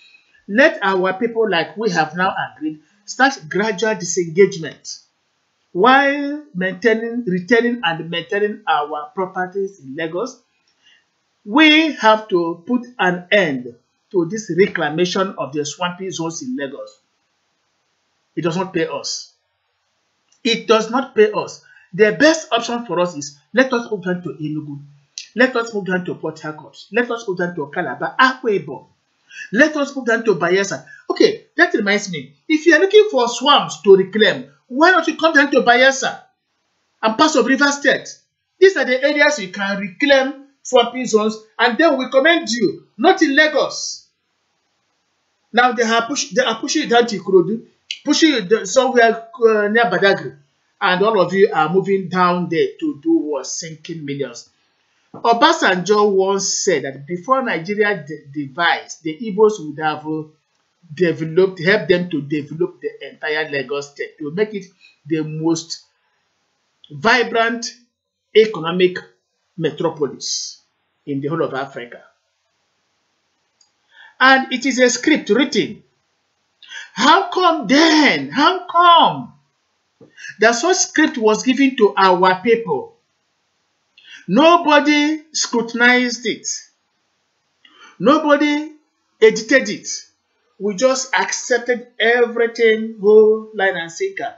Let our people, like we have now agreed, start gradual disengagement while retaining and maintaining our properties in Lagos. We have to put an end to this reclamation of the swampy zones in Lagos. It does not pay us. It does not pay us. The best option for us is let us move down to Enugu. Let us move down to Port Harcourt. Let us move down to Calabar, Akwa Ibom. Let us move down to Bayelsa. Okay, that reminds me. If you are looking for swamps to reclaim, why don't you come down to Bayelsa and parts of River State? These are the areas you can reclaim swampy zones, and then we commend you, not in Lagos. Now they are pushing it down to Ikorodu, pushing it somewhere near Badagry, and all of you are moving down there to do what? Sinking millions. Obasanjo once said that before Nigeria devised, the Igbos would have helped them to develop the entire Lagos state to make it the most vibrant economic metropolis in the whole of Africa. And it is a script written. How come then? How come that such script was given to our people? Nobody scrutinized it. Nobody edited it. We just accepted everything whole line and sinker.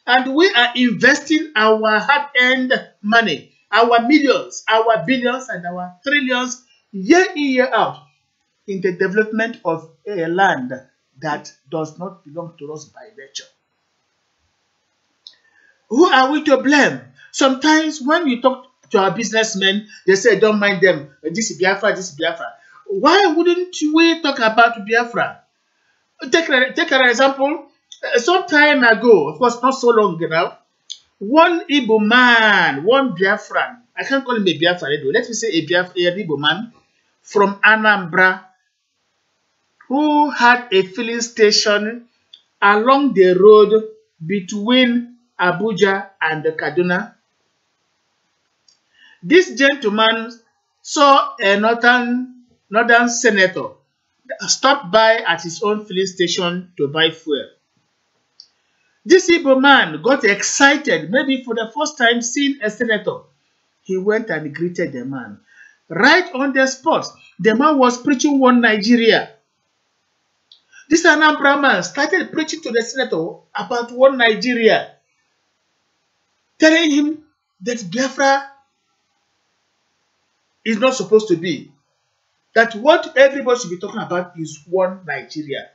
And we are investing our hard-earned money, our millions, our billions, and our trillions year in, year out in the development of a land that does not belong to us by nature. Who are we to blame? Sometimes when we talk to our businessmen, they say, don't mind them. This is Biafra, this is Biafra. Why wouldn't we talk about Biafra? Take an example. Some time ago, of course, not so long now, One Igbo man, one Biafran, I can't call him a Biafran, let me say a Igbo man from Anambra who had a filling station along the road between Abuja and Kaduna. This gentleman saw a northern senator stop by at his own filling station to buy fuel. This Igbo man got excited, maybe for the first time seeing a senator. He went and greeted the man. Right on the spot, the man was preaching one Nigeria. This Anambra man started preaching to the senator about one Nigeria, telling him that Biafra is not supposed to be. That what everybody should be talking about is one Nigeria.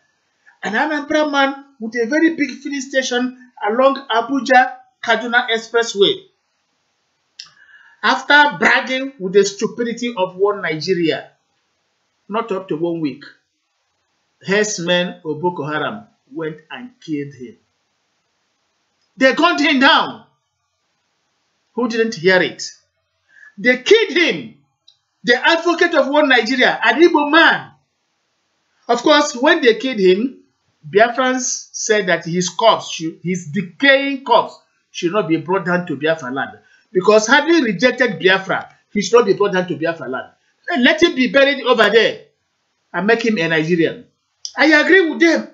An Anambra man with a very big filling station along Abuja-Kaduna Expressway. After bragging with the stupidity of one Nigeria, not up to 1 week, herdsmen of Boko Haram went and killed him. They gunned him down. Who didn't hear it? They killed him. The advocate of one Nigeria, an Igbo man. Of course, when they killed him, Biafrans said that his corpse, his decaying corpse, should not be brought down to Biafra land. Because having rejected Biafra, he should not be brought down to Biafra land. Let him be buried over there and make him a Nigerian. I agree with them.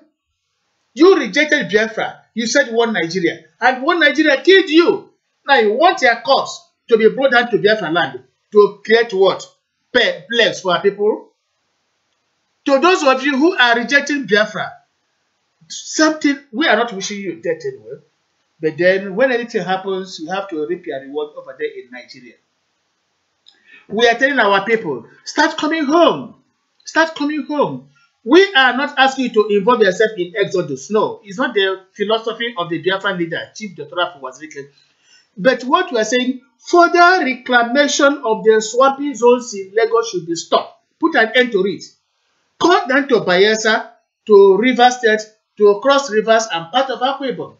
You rejected Biafra. You said one Nigeria. And one Nigeria killed you. Now you want your corpse to be brought down to Biafra land to create what? Plagues for our people. To those of you who are rejecting Biafra, something, we are not wishing you death anyway. But then when anything happens, you have to reap your reward over there in Nigeria. We are telling our people, start coming home. Start coming home. We are not asking you to involve yourself in exodus. No, it's not the philosophy of the Biafran leader, Chief Dr. Wazirike. But what we are saying, further reclamation of the swampy zones in Lagos should be stopped. Put an end to it. Come down to Bayelsa, to River State, to Cross Rivers and part of Akwa Ibom.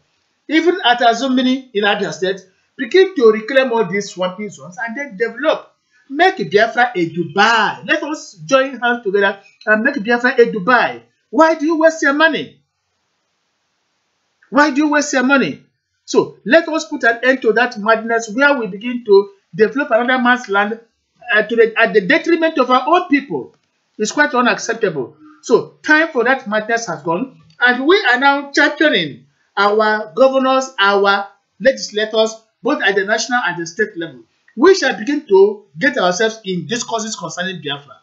Even at Azumini in Abia State, begin to reclaim all these swampy zones and then develop. Make Biafra a Dubai. Let us join hands together and make Biafra a Dubai. Why do you waste your money? Why do you waste your money? So let us put an end to that madness where we begin to develop another man's land at the detriment of our own people. It's quite unacceptable. So time for that madness has gone, and we are now championing our governors, our legislators, both at the national and the state level. We shall begin to get ourselves in discourses concerning Biafra.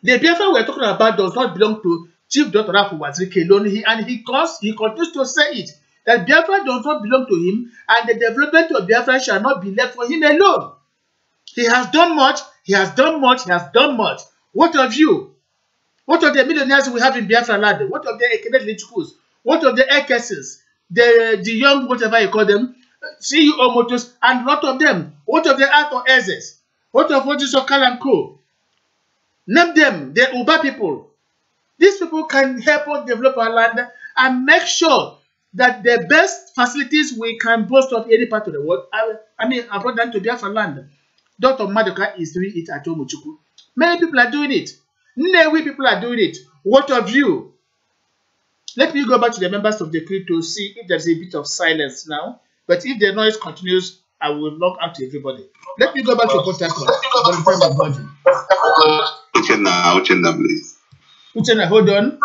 The Biafra we're talking about does not belong to Chief Dr. Wazirike alone, and he continues to say it, that Biafra does not belong to him, and the development of Biafra shall not be left for him alone. He has done much, he has done much, he has done much. What of you? What of the millionaires we have in Biafra land? What of the Ekenet Lichukus? What of the Ekesses? The young, whatever you call them, CEO Motors, and a lot of them? What of the Alto Ezes? What of Ojisokal and Co? Name them, the Uba people. These people can help us develop our land and make sure that the best facilities we can boast of any part of the world, I brought them to Biafra land. Dr. Madoka is doing it at Omuchuku. Many people are doing it. Newe people are doing it. What of you? Let me go back to the members of the crew to see if there's a bit of silence now. But if the noise continues, I will log out to everybody. Let me go back to Port Harcourt. Uchenna, please. Uchenna, hold on.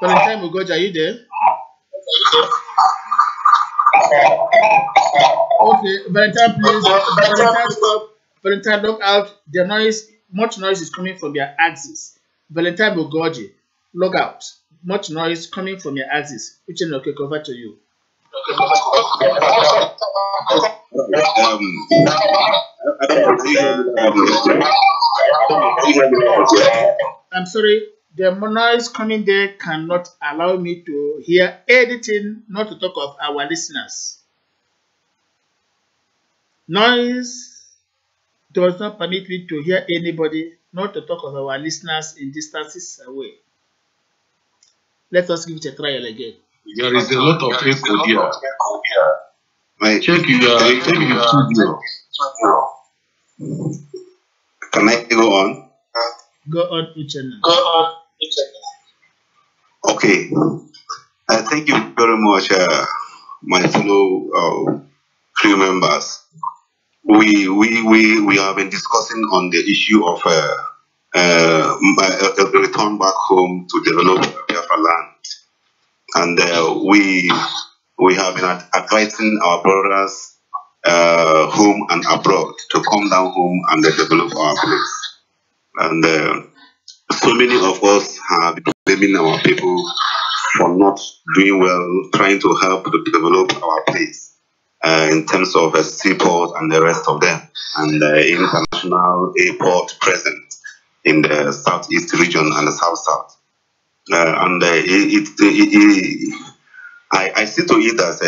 Valentine Mugoja, are you there? Okay, Valentine, please. Valentine, stop. Valentine, log out. The noise, much noise is coming from your axis. Valentine Mugoji, log out. Much noise coming from your axis. Uchenna, okay, over to you. I'm sorry, the noise coming there cannot allow me to hear anything, not to talk of our listeners. Noise does not permit me to hear anybody, not to talk of our listeners in distances away. Let us give it a trial again. There is a lot of echo here. Right. Check your studio. Can I go on? Go on, Uchenna. Okay. Thank you very much, my fellow crew members. We have been discussing on the issue of a return back home to develop Biafra land, and we have been advising our brothers home and abroad to come down home and develop our place. And so many of us have been blaming our people for not doing well, trying to help to develop our place. In terms of a seaport and the rest of them, and international airport present in the southeast region and the south. I see to it as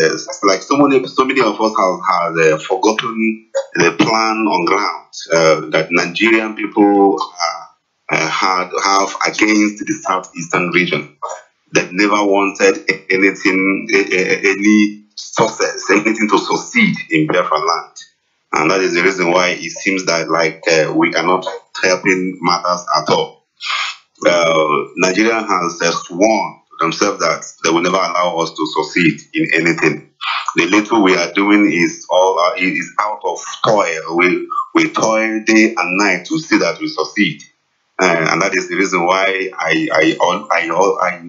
like so many of us have forgotten the plan on ground that Nigerian people have against the southeastern region. That never wanted anything, any success, anything to succeed in Biafra land. And that is the reason why it seems that we are not helping matters at all. Nigeria has sworn to themselves that they will never allow us to succeed in anything. The little we are doing is out of toil. We toil day and night to see that we succeed. And that is the reason why I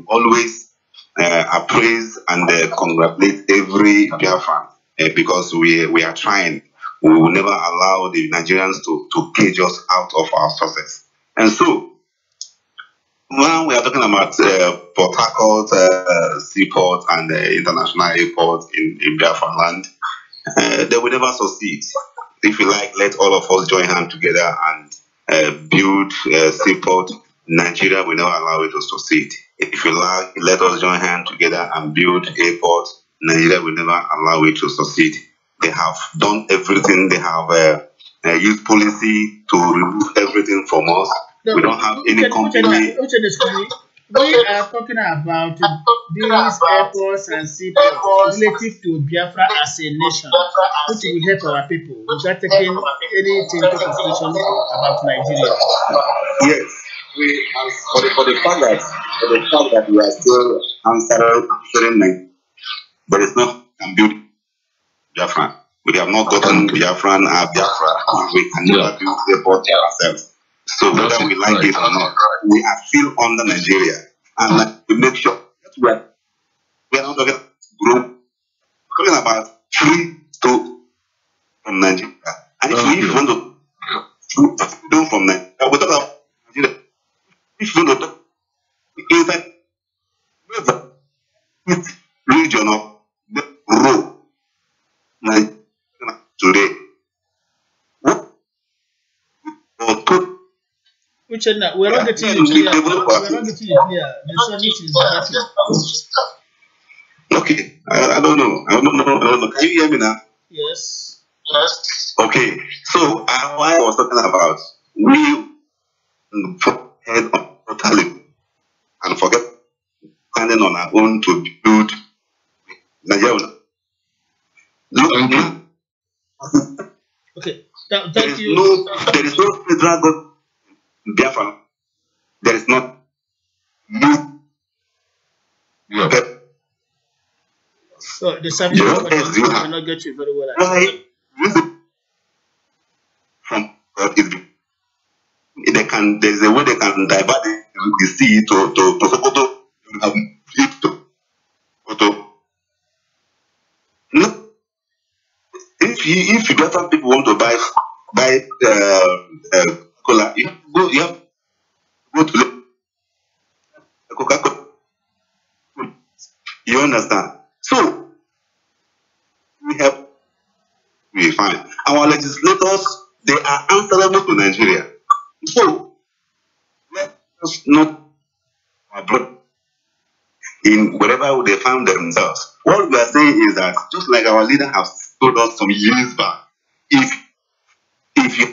always appraise and congratulate every Biafran because we are trying. We will never allow the Nigerians to cage us out of our success. And so, when we are talking about Port Harcourt seaport and international airport in Biafra land, they will never succeed. If you like, let all of us join hands together and build seaport. Nigeria will never allow it to succeed. If you like, let us join hands together and build airports. Nigeria will never allow it to succeed. They have done everything. They have used policy to remove everything from us. We don't have any company. We are talking about these airports and seaports relative to Biafra as a nation, which will help our people without taking anything into consideration about Nigeria. Yes. For the fact that we are still answering, there is no build Biafra. We have not gotten Biafra. We can never build the port ourselves. So whether we like it or not, we are still under Nigeria, and we make sure that we are not going to grow. Talking about free to from Nigeria, and if we want to do from Nigeria, we talk about Nigeria. If you want to inside the region of the road today, we're not getting you clear. We're not getting you clear. The service is bad. Okay, I don't know. Can you hear me now? Yes. Okay, so what I was talking about, we head on totally and forget standing on our own to build Nigeria. Okay, thank you. There is no federal government in Biafra. There is not. So the service cannot get you very well. There's a way they can divert the sea to Sokoto. No, if you got people want to buy cola, you have to go to Coca-Cola. You understand? So we fine. Our legislators, they are answerable to Nigeria. So let us not abroad in wherever they found themselves. What we are saying is that just like our leader has told us some years back, if you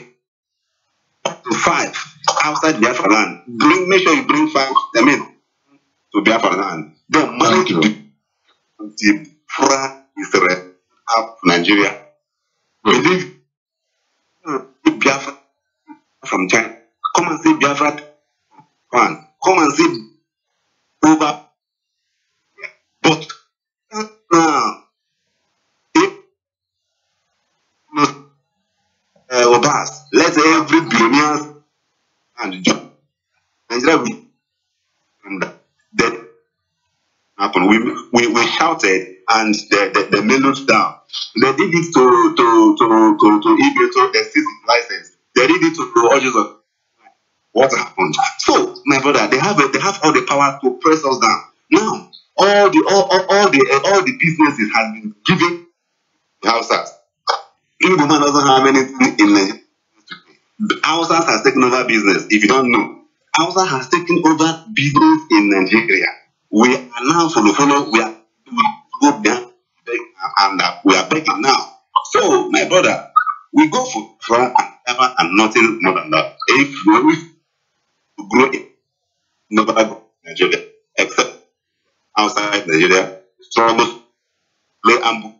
to 5 outside Biafra land, make sure you bring 5 to Biafra land. They managed to the Biafra Israel up Nigeria. Believe Biafra from China. Come and see Biafra. Come and see over. But now, if Obas, let every billionaire and job Nigeria will and then happen. We shouted and they mellowed down. They did it to Ibiza, the city license. They did it to all these of what happened. So, my brother, they have all the power to press us down. Now, all the businesses have been given the houses. Even the man doesn't have anything in Nigeria. Houses has taken over business. If you don't know, Hausa has taken over business in Nigeria. We are now follow. We go there and we are begging now. So, my brother, we go for and nothing more than that. If we grow in nobody go Nigeria except outside Nigeria, struggle, play and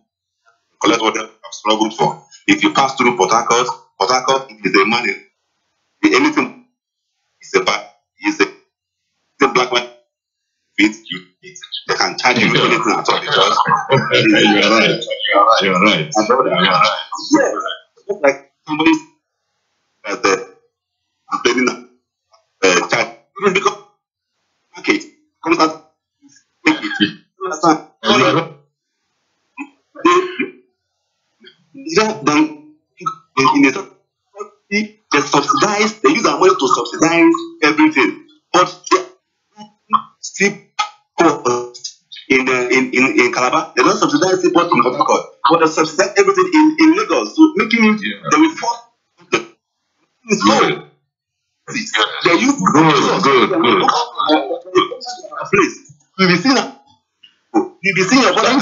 collect what they have struggled for. If you pass through Port Harcourt, it is a money. Anything is a bad, is a black man. They can charge you anything at all because you're right. Yes, it's like somebody's paying charge. Even because okay, comes out take it. Understand? In a they subsidize, they use our money to subsidize everything. But still in Calabar, they don't subsidize the port in Port Harcourt, but they subsidize everything in Lagos. So making it they will force it's low. They use good. Please. You'll be seeing your brother.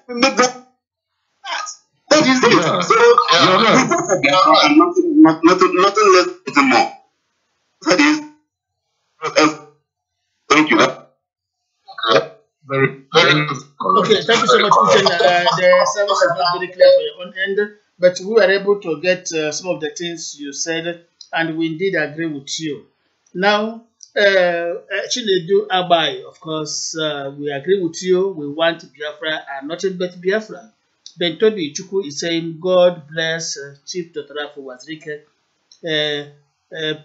Make them that is it. Yeah. So we go for Biafra and nothing less than more. That is thank you. Very Okay, thank you so much, Uchen. The service is not very clear for your own end, but we were able to get some of the things you said, and we indeed agree with you. Now, Chinedu Abai, of course, we agree with you. We want Biafra and nothing but Biafra. Bentobi Chukwu is saying, God bless Chief Dr. Afo Wazirike.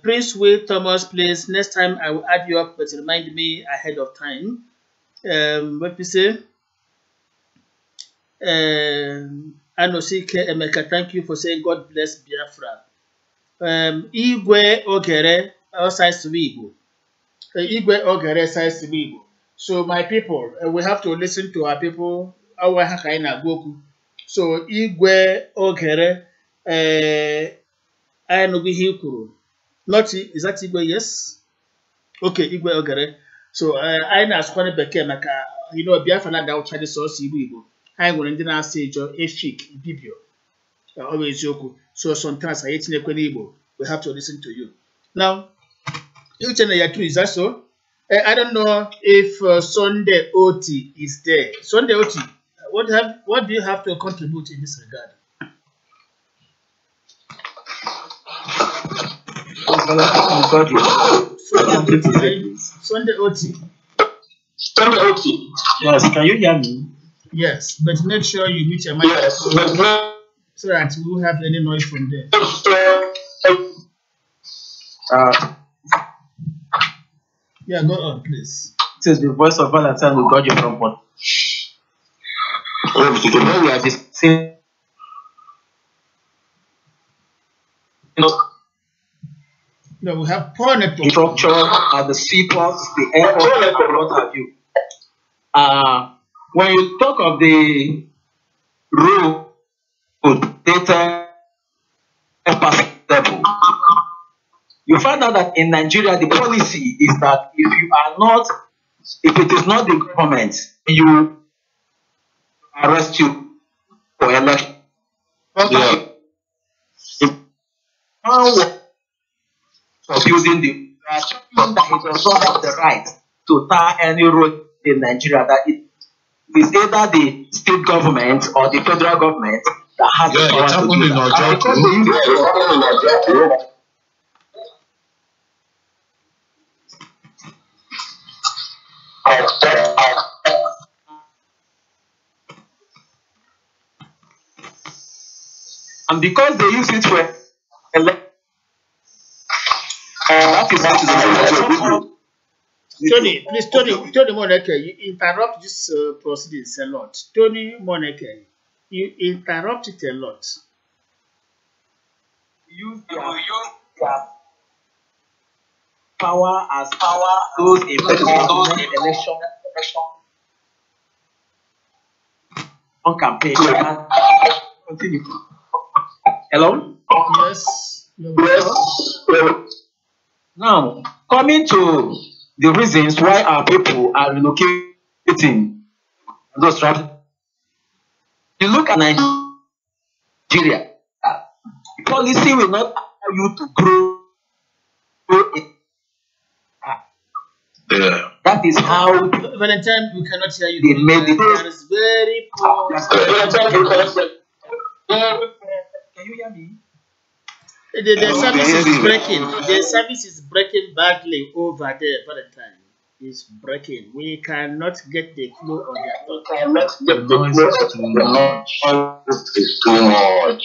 Prince Will Thomas, please, next time I will add you up, but remind me ahead of time. What we say? Anosike Emeka, thank you for saying God bless Biafra. Igwe Ogere, all sides to be Igbo. Igwe Ogere sides to be Igbo. So, my people, we have to listen to our people. Our Hakaina Goku. So, Igwe Ogere, I know we Hikuru. Not is that Igwe? Yes. Okay, Igwe Ogere. So, I know Squanny Beke Maka, you know, Biafra na da uchadi source Igbo. I will end in say Joe Eshik Bibio. Always Yoku. So, sometimes I hate Igbo. We have to listen to you. Now, you tell me is that so? I don't know if Sunday Oti is there. Sunday Oti, what do you have to contribute in this regard? Sunday Oti. Sunday Oti. Yes, can you hear me? Yes, but make sure you mute your microphone so that we won't have any noise from there. Yeah, go on, please. This is the voice of Valentine who got you from what? Today we are discussing. No, we have poor network. Structure at the seaports, the airport, and what have you. When you talk of the road data level, you find out that in Nigeria the policy is that if it is not the government, you arrest you for election. Yeah. Of using the are showing that he does not have the right to tar any road in Nigeria, that it is either the state government or the federal government that has the power to do that. Because they use and because they use it for that is what is Tony, please, Tony Moneke, you interrupt this proceedings a lot. Tony Moneke, you interrupt it a lot. use their power as those in election on campaign. Continue. Hello? Yes. Now, coming to the reasons why our people are relocating those tribes. You look at Nigeria, policy will not allow you to grow in. That is how Valentine, we cannot hear you. they made it. That is very poor. Can you hear me? The service is breaking. The service is breaking badly over there, Valentine. It's breaking. We cannot get the flow of their thought. The noise is too much. It's too much.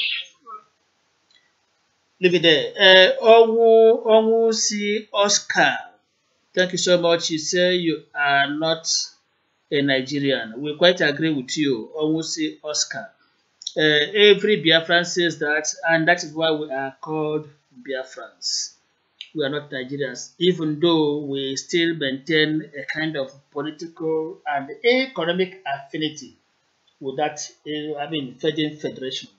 Leave it there. Onwu si Oscar. Thank you so much. You say you are not a Nigerian. We quite agree with you. Onwu si Oscar. Every Biafran says that, and that is why we are called Biafrans. We are not Nigerians, even though we still maintain a kind of political and economic affinity with that, federation.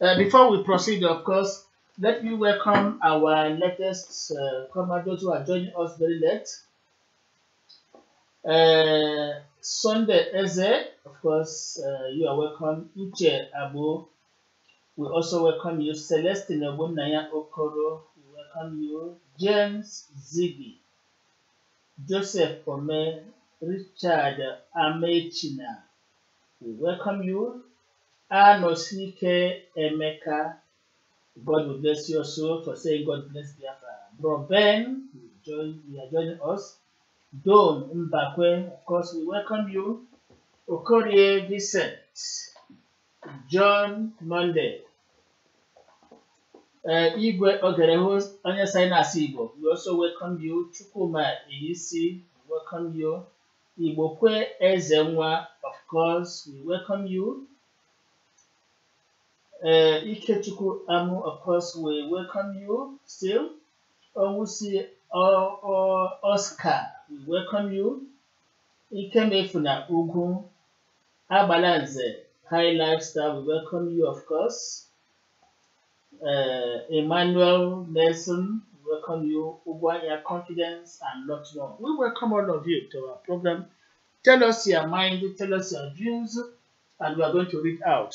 Before we proceed, of course, let me welcome our latest commanders who are joining us very late. Sunday Eze, of course, you are welcome. Uche Abu, we also welcome you. Celestine Obunaya Okoro, we welcome you. James Ziggy, Joseph Ome, Richard Amechina, we welcome you. Anosike Emeka, God will bless you also for saying God bless Biafra. Bro Ben, you are joining us. Don Mbakwe, of course, we welcome you. Okorie Vincent, John Monday, Igwe Ogereho, Anya Sinas Igbo, we also welcome you. Chukuma Iyisi, we welcome you. Igbokwe Ezenwa, of course, we welcome you. Ikechukwu Amu, of course, we welcome you still. Owusi Oscar, we welcome you. Ikemefuna Ugu, Abalanze, High Lifestyle, we welcome you, of course. Emmanuel Nelson, we welcome you. Ugwanya Confidence, and lots more. We welcome all of you to our program. Tell us your mind, tell us your views, and we are going to read out.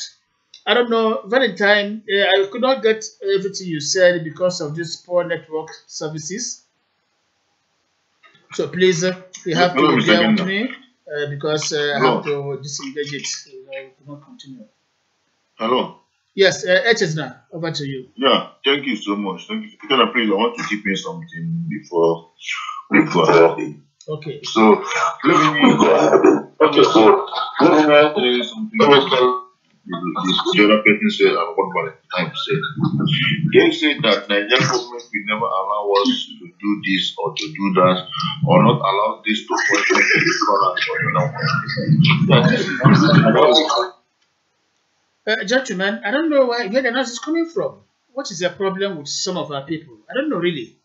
I don't know, Valentine, I could not get everything you said because of this poor network services. So please, you have to bear with me because I have to disengage it. I will not continue. Hello. Yes, Echezna, over to you. Yeah, thank you so much. Thank you. Please, I want to keep in something before we go ahead. Okay. So let me go ahead. Okay, so let me tell you something. The other person said, and what Valentine said. They said that Nigerian government will never allow us to do this or to do that, or not allow this to point to the gentlemen, I don't know where the noise is coming from. What is the problem with some of our people? I don't know really.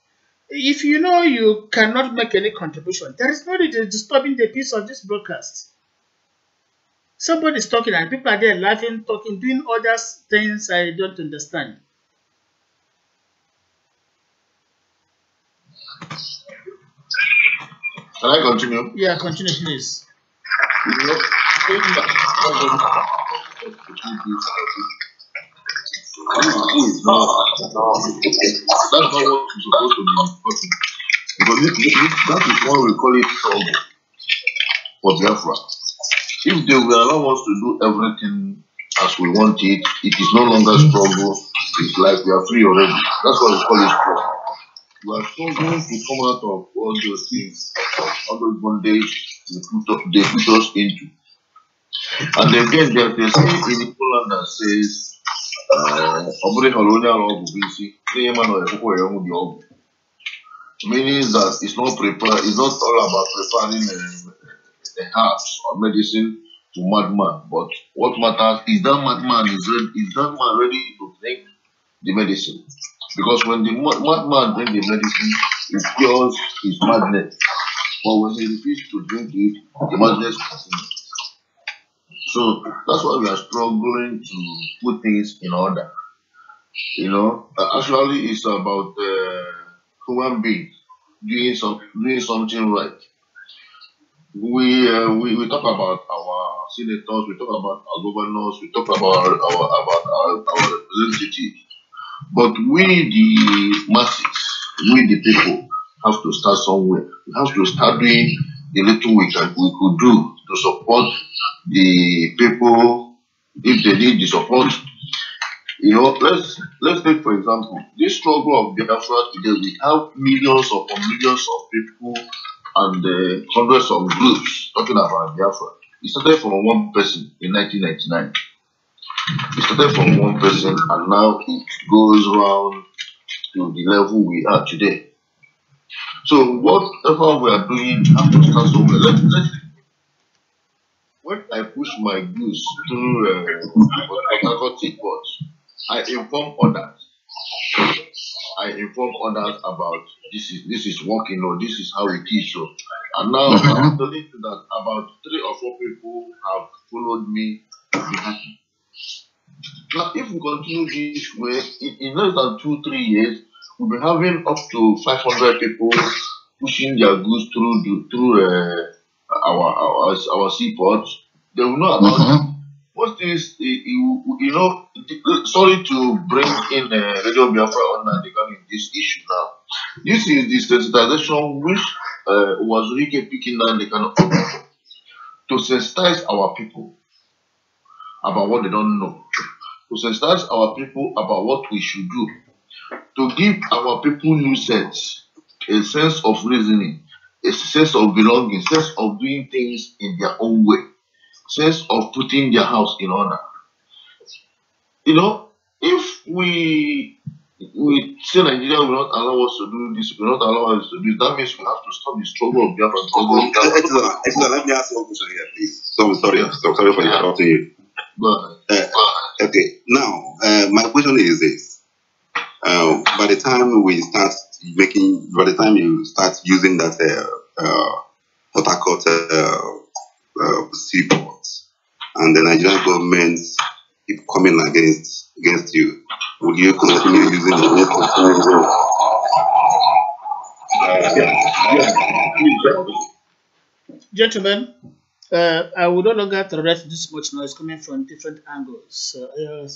If you know you cannot make any contribution, there is no need in disturbing the peace of this broadcast. Somebody is talking and people are there laughing, talking, doing other things I don't understand. Can I continue? Yeah, continue, please. You know, that's not what you're supposed to be talking. Because that is why we call it struggle for Biafra. If they will allow us to do everything as we want it, it is no longer struggle. It's like we are free already. That's why we call it struggle. We are struggling to come out of all those things, all those bondage they put us into. And again, there's a saying in Poland that says, meaning that it's not prepared, it's not all about preparing herbs or medicine to madman, but what matters is that man ready to take the medicine? Because when the madman drinks the medicine, it cures his madness. But when he refuses to drink it, the madness continues. So that's why we are struggling to put things in order. Actually, it's about human beings doing something right. We talk about our senators, we talk about our governors, we talk about our representatives. But we, the masses, we, the people, have to start somewhere. We have to start doing the little we could do to support the people if they need the support. Let's take for example this struggle of Biafra today. We have millions upon millions of people and hundreds of groups talking about Biafra. It started from one person in 1999. It started from one person and now it goes round to the level we are today. So whatever we are doing, we have to start somewhere. When I push my goods through Port, I inform others. I inform others about this is working or this is how it is. So, and now I'm telling you that about 3 or 4 people have followed me to be happy. Now, if we continue this way, in less than 2-3 years, we'll be having up to 500 people pushing their goods through our seaports. They will know about it. What is sorry to bring in Radio Biafra on regarding this issue now. This is the sensitization which was really picking down the kind of to sensitize our people about what they don't know, to sensitize our people about what we should do, to give our people new sense, a sense of reasoning, a sense of belonging, sense of doing things in their own way, sense of putting their house in order. If we say Nigeria will not allow us to do this, will not allow us to do this, that means we have to stop the struggle of Biafra. Let me ask you one question here, please. So I'm sorry for interrupting you. Okay, now my question is this: by the time you start using that Port Harcourt seaport, and the Nigerian government keep coming against you, would you continue using the Gentlemen, I would no longer tolerate this much noise coming from different angles.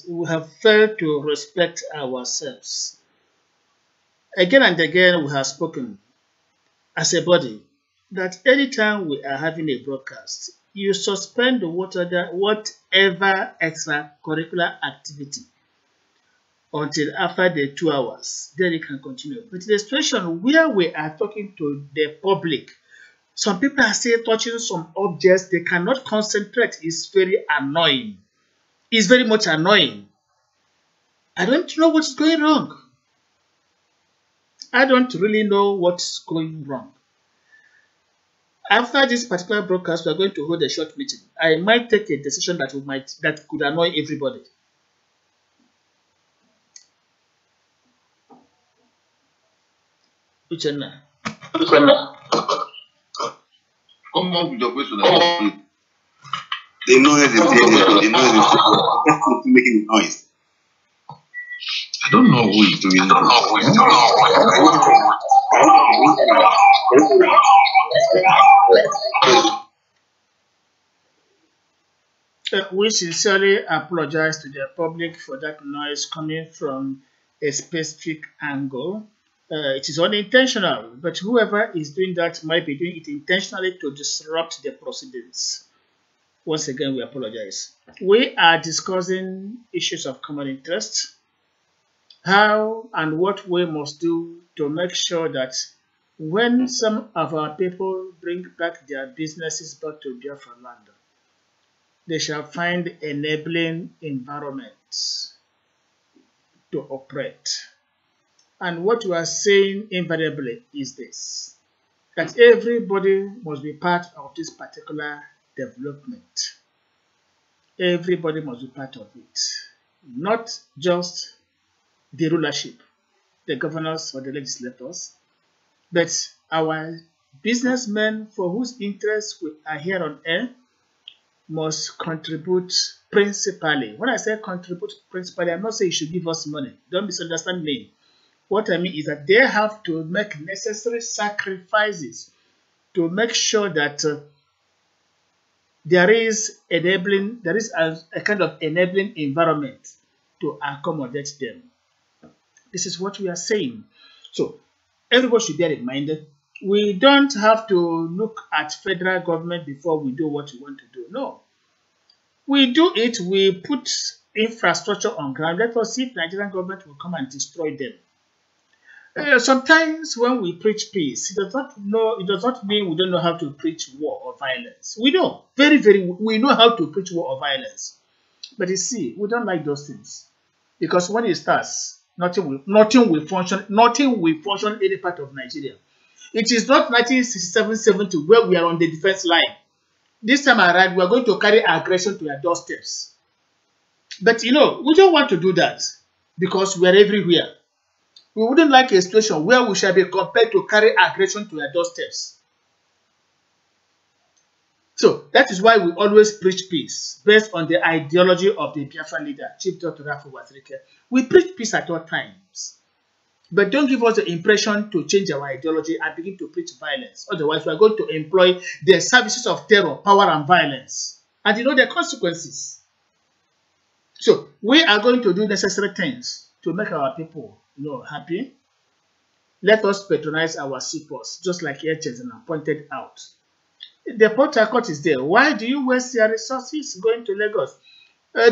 We have failed to respect ourselves. Again and again, we have spoken as a body that anytime we are having a broadcast, you suspend whatever extracurricular activity until after the 2 hours. Then you can continue. But in the situation where we are talking to the public, some people are still touching some objects. They cannot concentrate. It's very annoying. It's very much annoying. I don't know what's going wrong. I don't really know what's going wrong. After this particular broadcast, we are going to hold a short meeting. I might take a decision that could annoy everybody. Uchenna. Come on with your question. The noise is making noise. I don't know who is doing that. We sincerely apologize to the public for that noise coming from a specific angle. It is unintentional, but whoever is doing that might be doing it intentionally to disrupt the proceedings. Once again, we apologize. We are discussing issues of common interest, how and what we must do to make sure that when some of our people bring back their businesses back to Biafra land, they shall find enabling environments to operate. And what we are saying invariably is this, that everybody must be part of this particular development. Everybody must be part of it. Not just the rulership, the governors or the legislators, but our businessmen for whose interests we are here on air must contribute principally. When I say contribute principally, I'm not saying you should give us money. Don't misunderstand me. What I mean is that they have to make necessary sacrifices to make sure that there is a kind of enabling environment to accommodate them. This is what we are saying. So everybody should bear in mind, we don't have to look at federal government before we do what we want to do. No. We do it, we put infrastructure on ground. Let us see if Nigerian government will come and destroy them. Sometimes when we preach peace, it does not mean we don't know how to preach war or violence. We know, we know how to preach war or violence. But you see, we don't like those things. Because when it starts, nothing will function in any part of Nigeria. It is not 1967-70 where we are on the defense line. This time around, we are going to carry aggression to your doorsteps. But we don't want to do that because we are everywhere. We wouldn't like a situation where we shall be compelled to carry aggression to your doorsteps. So that is why we always preach peace based on the ideology of the Biafra leader, Chief Dr. Rafu Wazirike. We preach peace at all times. But don't give us the impression to change our ideology and begin to preach violence. Otherwise, we are going to employ the services of terror, power, and violence. And the consequences. So we are going to do necessary things to make our people happy. Let us patronize our seaports, just like Echezana pointed out. The Port Harcourt is there. Why do you waste your resources going to Lagos?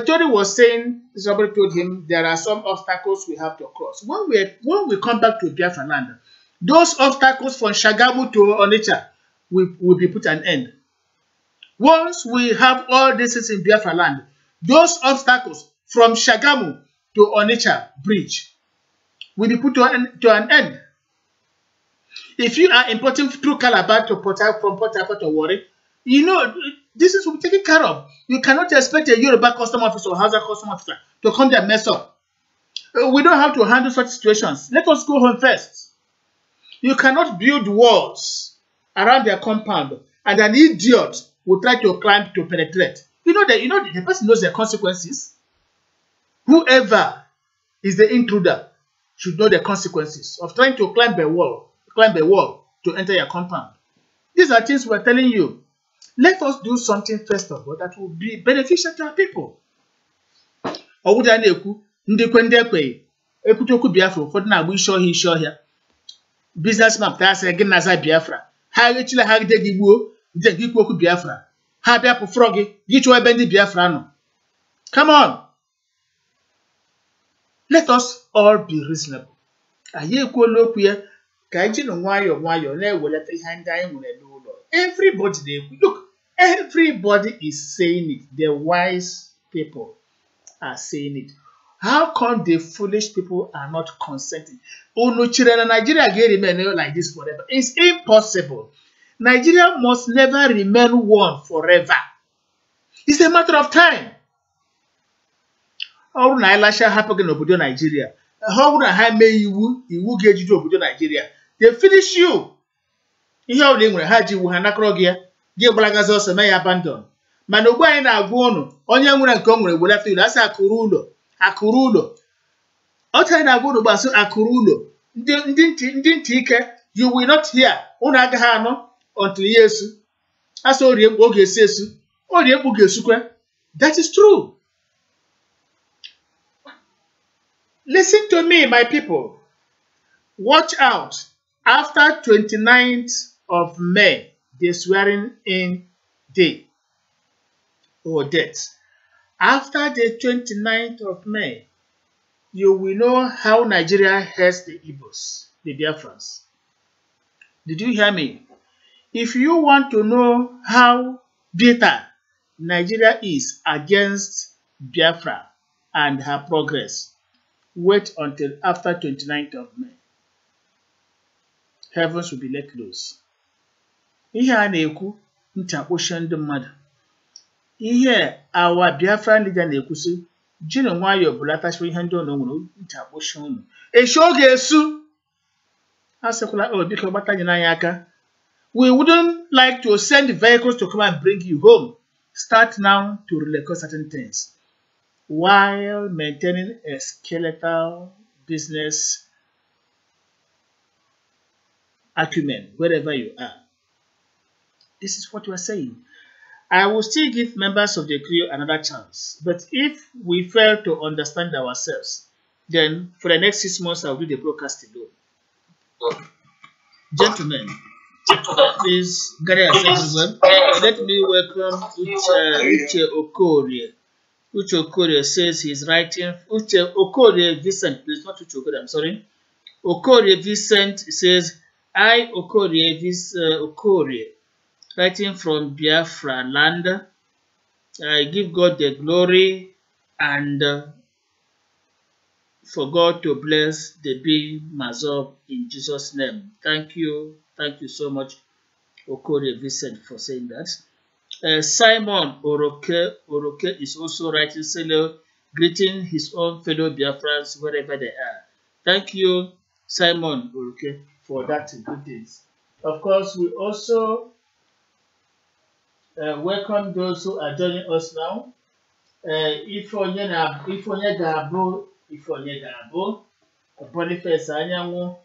Tony was saying, somebody told him, there are some obstacles we have to cross. When we come back to Biafra land, those obstacles from Shagamu to Onitsha will be put an end. Once we have all this in Biafra land, those obstacles from Shagamu to Onitsha bridge will be put to an end. If you are importing through Calabar to from Port Harcourt to Warri, this is will be taken care of. You cannot expect a Yoruba custom officer or Hausa custom officer to come there and mess up. We don't have to handle such situations. Let us go home first. You cannot build walls around their compound and an idiot will try to climb to penetrate. The person knows the consequences. Whoever is the intruder should know the consequences of trying to climb a wall to enter your compound. These are things we're telling you. Let us do something first of all that will be beneficial to our people. Businessman say again Naza Biafra. Ha rechile ha de gigbo, de gikwoku Biafra. Ha bia pu frogi, gichwa bendi Biafra no. Come on. Let us all be reasonable. Aye ekwo lokwu ya ka eji no nwayo na eweleta ihe ndị anyị nwere n'ụlọ. Everybody dey look, everybody is saying it. The wise people are saying it. How come the foolish people are not consenting? Nigeria can remain like this forever. It's impossible. Nigeria must never remain one forever. It's a matter of time. How na elasha happen in obodo Nigeria? How na ha me iwu ga-ejide obodo Nigeria? They finish you. Ihe ọ bụla nwere ha ji iwu ha nakọrọ gị gị gbalagazi ọsọ mee ya abandon. Mana ogbu anyị na-agwa ụnụ onye nwere nke o nwere welata ụlọ asị akụrụ ụlọ. Ọcha na-agwa ụnụ gbasụ akụrụ ụlọ. Ndị ntị ike, you will not hear. Ụnụ agaghị anọ until Yesu. Asị orie mkpu oge esi esu. Orie mkpu ga-esukwe. That is true. Listen to me, my people. Watch out. After 29th of May, the swearing in day or date. After the 29th of May, you will know how Nigeria hates the Igbos, the Biafrans. Did you hear me? If you want to know how bitter Nigeria is against Biafra and her progress, wait until after 29th of May. Heavens will be let loose. Ihe a na-ekwu nchakpụsha ndị mmadụ. Ihe awa Biafran leader na-ekwu sị, jiri nwayọọ bulatachiri ihe ndị ọnụ nwere nchakpụsha unu. Echi oge esu. Ha sịkwala, oh, biko gbata anyị n'anya aka. We wouldn't like to send vehicles to come and bring you home. Start now to record certain things while maintaining a skeletal business acumen wherever you are. This is what we are saying. I will still give members of the crew another chance, but if we fail to understand ourselves, then for the next 6 months I will do the broadcast alone. Gentlemen, please gather yourselves well. Let me welcome Uche Okorie. Uche Okorie says he's writing. Uche Okorie Vincent, please, not Uche Okorie, I'm sorry. Okorie Vincent says, I, Okorie Okorie, writing from Biafra land. I give God the glory and for God to bless the bim-massob in Jesus' name. Thank you so much, Okorie Vincent, for saying that. Simon Oroke is also writing, greeting his own fellow Biafrans wherever they are. Thank you, Simon Oroke, for that greetings. Of course, we also welcome those who are joining us now. Ifonye Gabo, Boniface Anyanwu,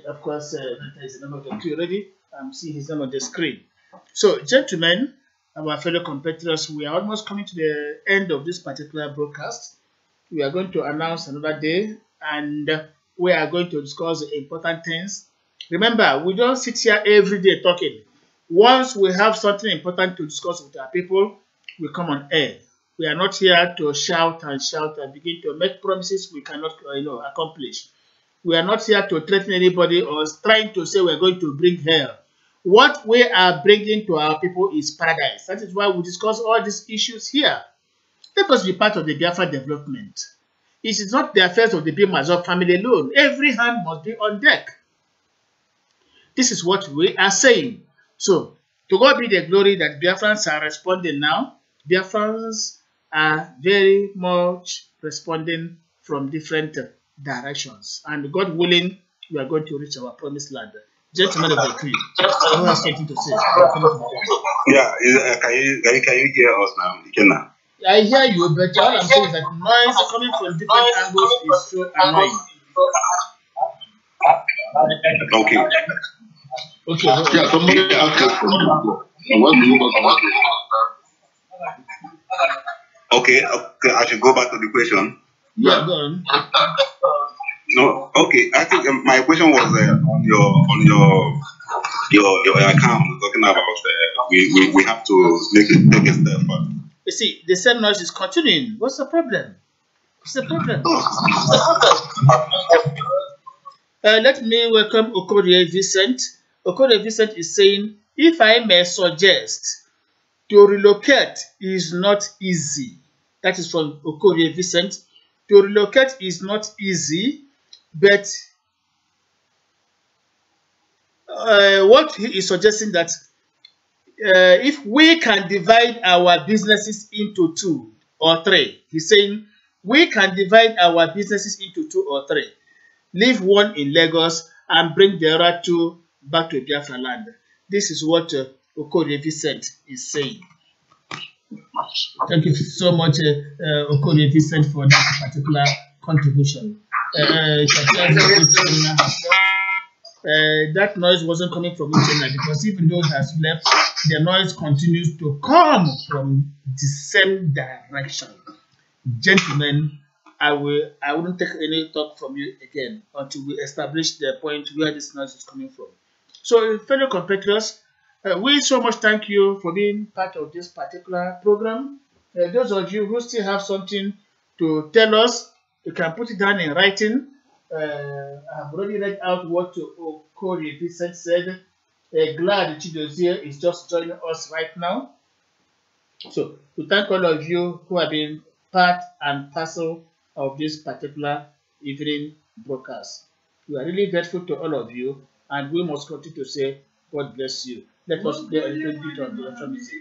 of course, that is the number of the two already. I'm seeing his name on the screen. So, gentlemen, our fellow competitors, we are almost coming to the end of this particular broadcast. We are going to announce another day, and we are going to discuss important things. Remember, we don't sit here every day talking. Once we have something important to discuss with our people, we come on air. We are not here to shout and begin to make promises we cannot accomplish. We are not here to threaten anybody or trying to say we're going to bring hell. What we are bringing to our people is paradise. That is why we discuss all these issues here. Let us be part of the Biafra development. It is not the affairs of the bim-massob family alone. Every hand must be on deck. This is what we are saying. So, to God be the glory that Biafrans are responding now. Biafrans are very much responding from different directions. And God willing, we are going to reach our promised land. Gentlemen of the crew, who has something to say? Yeah, can you hear us now? I hear you, but all I'm saying is that noise coming from different angles is so annoying. Okay. Okay. Yeah, somebody asked us from Okay, I should go back to the question. Yeah, go on. No, okay. I think my question was on your account talking about we have to take a step back. You see, the same noise is continuing. What's the problem? What's the problem? Let me welcome Okorie Vincent. Okorie Vincent is saying, if I may suggest, to relocate is not easy. That is from Okorie Vincent. To relocate is not easy, but what he is suggesting that if we can divide our businesses into 2 or 3, he's saying we can divide our businesses into 2 or 3, leave one in Lagos and bring the other 2 back to Biafra land. This is what Okorie Vincent is saying. Thank you so much, Okorie Vincent, for that particular contribution. That noise wasn't coming from Uchenna, because even though it has left, the noise continues to come from the same direction. Gentlemen, I wouldn't take any talk from you again until we establish the point where this noise is coming from. So, fellow compatriots, we so much thank you for being part of this particular program. Those of you who still have something to tell us, you can put it down in writing. I have already read out what Corey Vincent said. Glad Chidozie is just joining us right now. So, we thank all of you who have been part and parcel of this particular evening broadcast. We are really grateful to all of you, and we must continue to say, God bless you. Let us play a little bit of the Biafra music.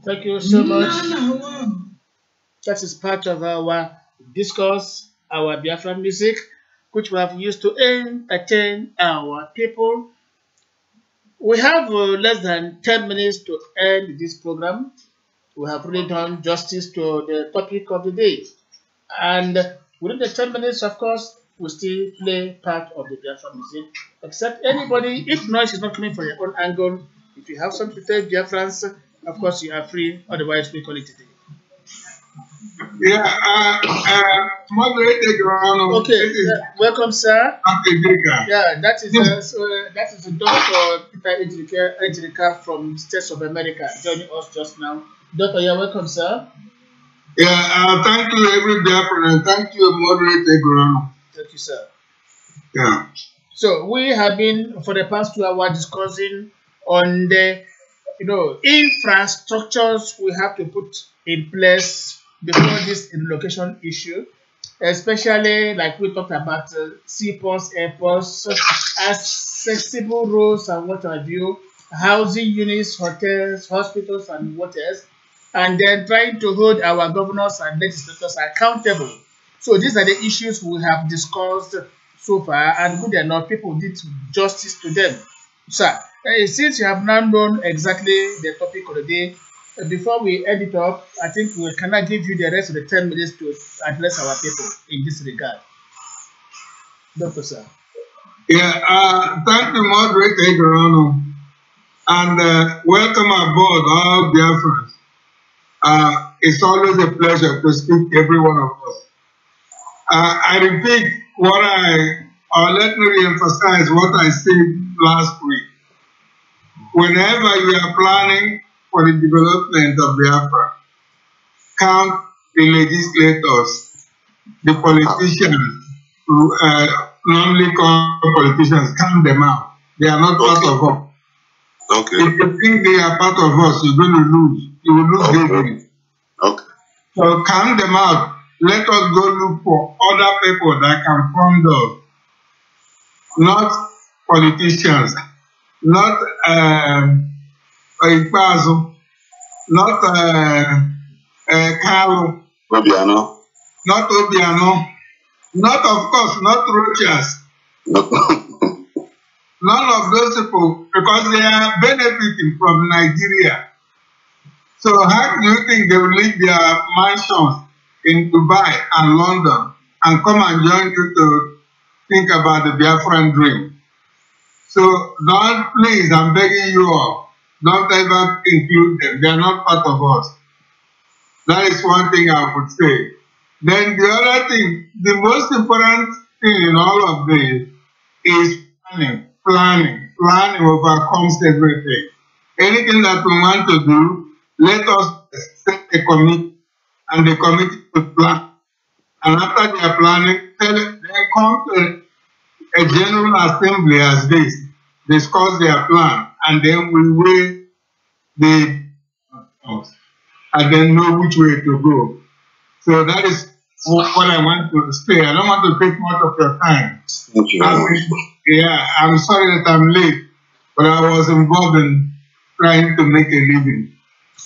Thank you so much. That is part of our discourse, our Biafra music, which we have used to entertain our people. We have less than 10 minutes to end this program. We have really done justice to the topic of the day. And within the 10 minutes, of course, we still play part of the Biafra music. Except anybody, if noise is not coming from your own angle, if you have something to tell Biafrans, of course you are free. Otherwise, we call it today. Yeah, moderator Grano. Okay, welcome, sir. Yeah, that is the Dr. Peter Ejirika from States of America joining us just now. Doctor, you're welcome, sir. Yeah, thank you, every Biafran, and thank you, moderator Grano. Thank you, sir. Yeah. So we have been for the past 2 hours discussing on the infrastructures we have to put in place before this relocation issue, especially like we talked about seaports, airports, accessible roads and what have you, housing units, hotels, hospitals, and what else, and then trying to hold our governors and legislators accountable. So these are the issues we have discussed so far, and good enough, people did justice to them. Sir, since you have now known exactly the topic of the day, before we end it up, I think we cannot give you the rest of the 10 minutes to address our people in this regard. Doctor, sir. Yeah, thank you, moderator Grano, and welcome aboard all Biafrans. It's always a pleasure to speak to every one of us. I repeat or let me re-emphasize what I said last week. Whenever you are planning for the development of Biafra, count the legislators, the politicians, normally called politicians, count them out. They are not part of us. Okay. If you think they are part of us, you're going to lose. You will lose heavily. Okay. So count them out. Let us go look for other people that can fund us. Not politicians, not Ikpazu, not Kalu, Obiano. not Obiano, not, of course, not Rochas. None of those people, because they are benefiting from Nigeria. So how do you think they will leave their mansions in Dubai and London and come and join you to think about the Biafran dream? So don't, please, I'm begging you all, don't ever include them. They are not part of us. That is one thing I would say. Then the other thing, the most important thing in all of this is planning. Planning overcomes everything. Anything that we want to do, let us set a committee, and the committee will plan. And after they are planning, they come to a general assembly as this, discuss their plan, and then we weigh the and then know which way to go. So that is what I want to say. I don't want to take much of your time. Thank you. I'm sorry that I'm late, but I was involved in trying to make a living.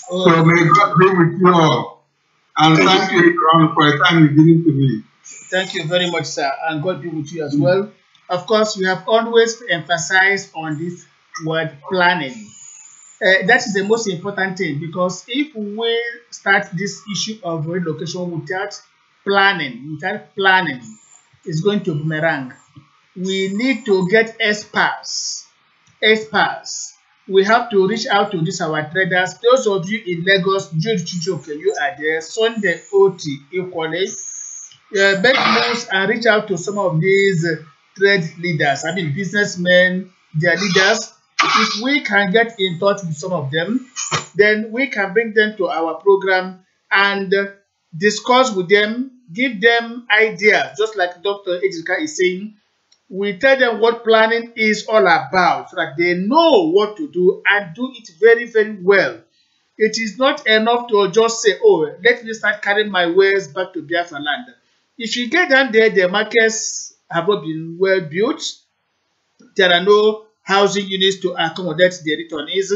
Oh, So may God be with you all. And thank you, Ron, for the time you've given to me. thank you very much, sir, and God be with you as well. Of course, you have always emphasized on this word planning. That is the most important thing, because if we start this issue of relocation without planning, it's going to boomerang. We need to get experts. We have to reach out to these our traders. Those of you in Lagos, Jude Chichoke, you are there. Sunday Oti equally. Make moves and reach out to some of these trade leaders. I mean, businessmen, their leaders. If we can get in touch with some of them, then we can bring them to our program and discuss with them, give them ideas, just like Dr. Ejika is saying. We tell them what planning is all about so that they know what to do and do it very, very well. It is not enough to just say, oh, let me start carrying my wares back to Biafra land. If you get down there, the markets have not been well built. There are no housing units to accommodate the returnees.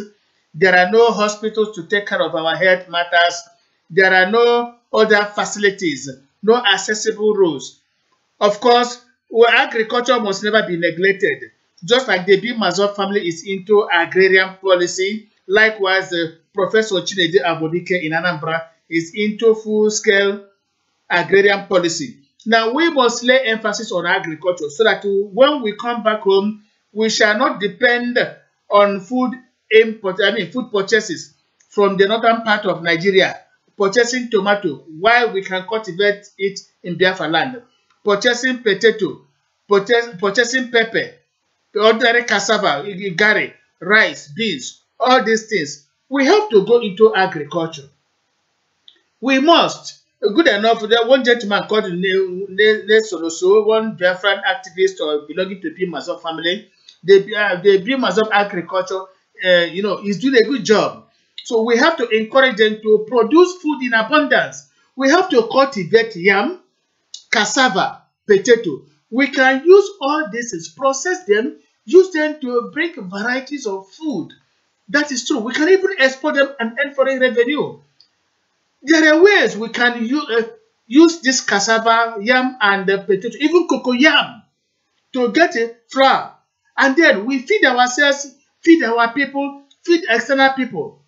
There are no hospitals to take care of our health matters. There are no other facilities, no accessible roads. Of course, agriculture must never be neglected. Just like the bim-massob family is into agrarian policy, likewise, Professor Chinedu Abodike in Anambra is into full-scale agrarian policy. Now, we must lay emphasis on agriculture so that when we come back home, we shall not depend on food purchases from the northern part of Nigeria, purchasing tomato while we can cultivate it in Biafra land, purchasing potato, purchasing pepper, ordinary cassava, gari, rice, beans, all these things. We have to go into agriculture. We must. Good enough, there one gentleman called Soloso, one Biafran activist or belonging to the bim-massob family. The bim-massob agriculture, is doing a good job. So we have to encourage them to produce food in abundance. We have to cultivate yam, cassava, potato. We can use all this, process them, use them to bring varieties of food. That is true. We can even export them and earn foreign revenue. There are ways we can use this cassava, yam, and potato, even cocoyam, to get flour. And then we feed ourselves, feed our people, feed external people.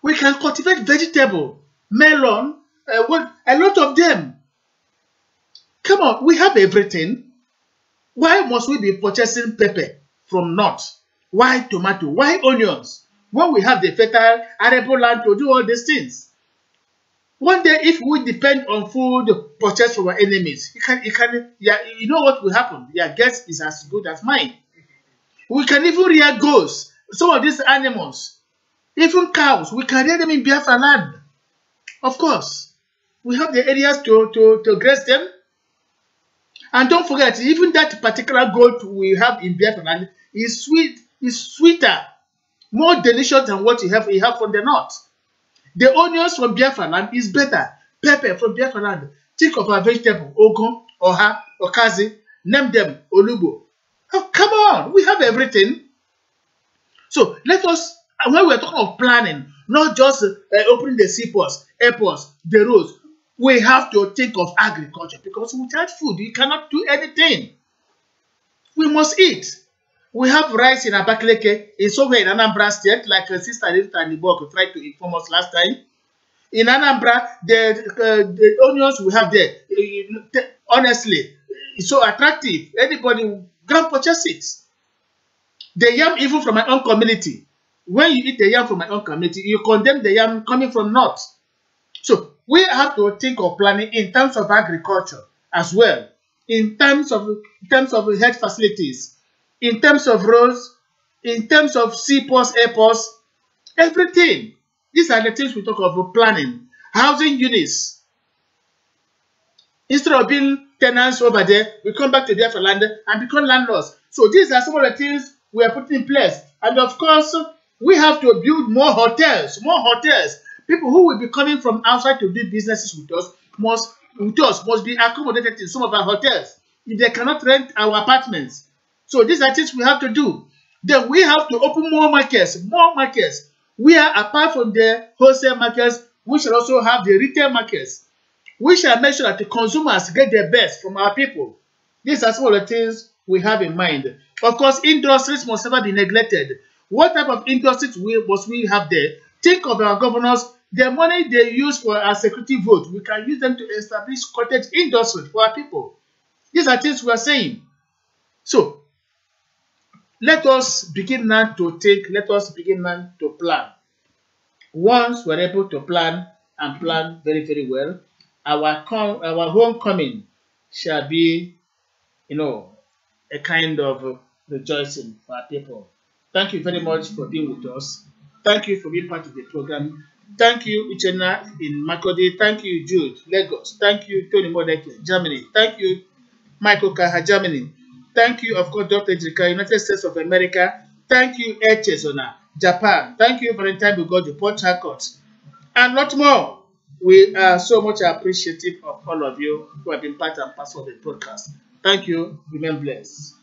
We can cultivate vegetable, melon, a lot of them. Come on, we have everything. Why must we be purchasing pepper from north? Why tomato? Why onions? When we have the fertile, arable land to do all these things. One day, if we depend on food purchased from our enemies, you know what will happen? Your guess is as good as mine. We can even rear goats. Some of these animals, even cows, we can rear them in Biafra land. Of course, we have the areas to graze them. And don't forget, even that particular goat we have in Biafra land is sweeter, more delicious than what you have from the north. The onions from Biafra land is better. Pepper from Biafra land. Think of our vegetable, ogun, oha, okazi, name them, olubo. Oh, come on, we have everything. So let us, when we're talking of planning, not just opening the seaports, airports, the roads, we have to think of agriculture, because without food, you cannot do anything. We must eat. We have rice in Abakaleke, in somewhere in Anambra State, like Sister Rita Nibok tried to inform us last time. In Anambra, the onions we have there, honestly, it's so attractive. Anybody can purchase it. The yam, even from my own community. When you eat the yam from my own community, you condemn the yam coming from north. So we have to think of planning in terms of agriculture as well, in terms of health facilities, in terms of roads, in terms of seaports, airports, everything. These are the things we talk of planning. Housing units. Instead of being tenants over there, we come back to Biafra land and become landlords. So these are some of the things we are putting in place. And of course, we have to build more hotels, People who will be coming from outside to do businesses with us must be accommodated in some of our hotels if they cannot rent our apartments. So these are things we have to do. Then we have to open more markets, where apart from the wholesale markets, we shall also have the retail markets. We shall make sure that the consumers get the best from our people. These are some of the things we have in mind. Of course, industries must never be neglected. What type of industries must we have there? Think of our governors, the money they use for our security vote, we can use them to establish cottage industry for our people. These are things we are saying. So, let us begin now to think, let us begin now to plan. Once we're able to plan and plan very, very well, our homecoming shall be, a kind of rejoicing for our people. Thank you very much for being with us. Thank you for being part of the program. Thank you, Uchenna in Makodi. Thank you, Jude, Lagos. Thank you, Tony Modeke, Germany. Thank you, Michael Kaha, Germany. Thank you, of course, Dr. Jika, United States of America. Thank you, Echezona, Japan. Thank you, Valentine Bugoju, Port Harcourt. And lot more. We are so much appreciative of all of you who have been part and parcel of the broadcast. Thank you. Remain blessed.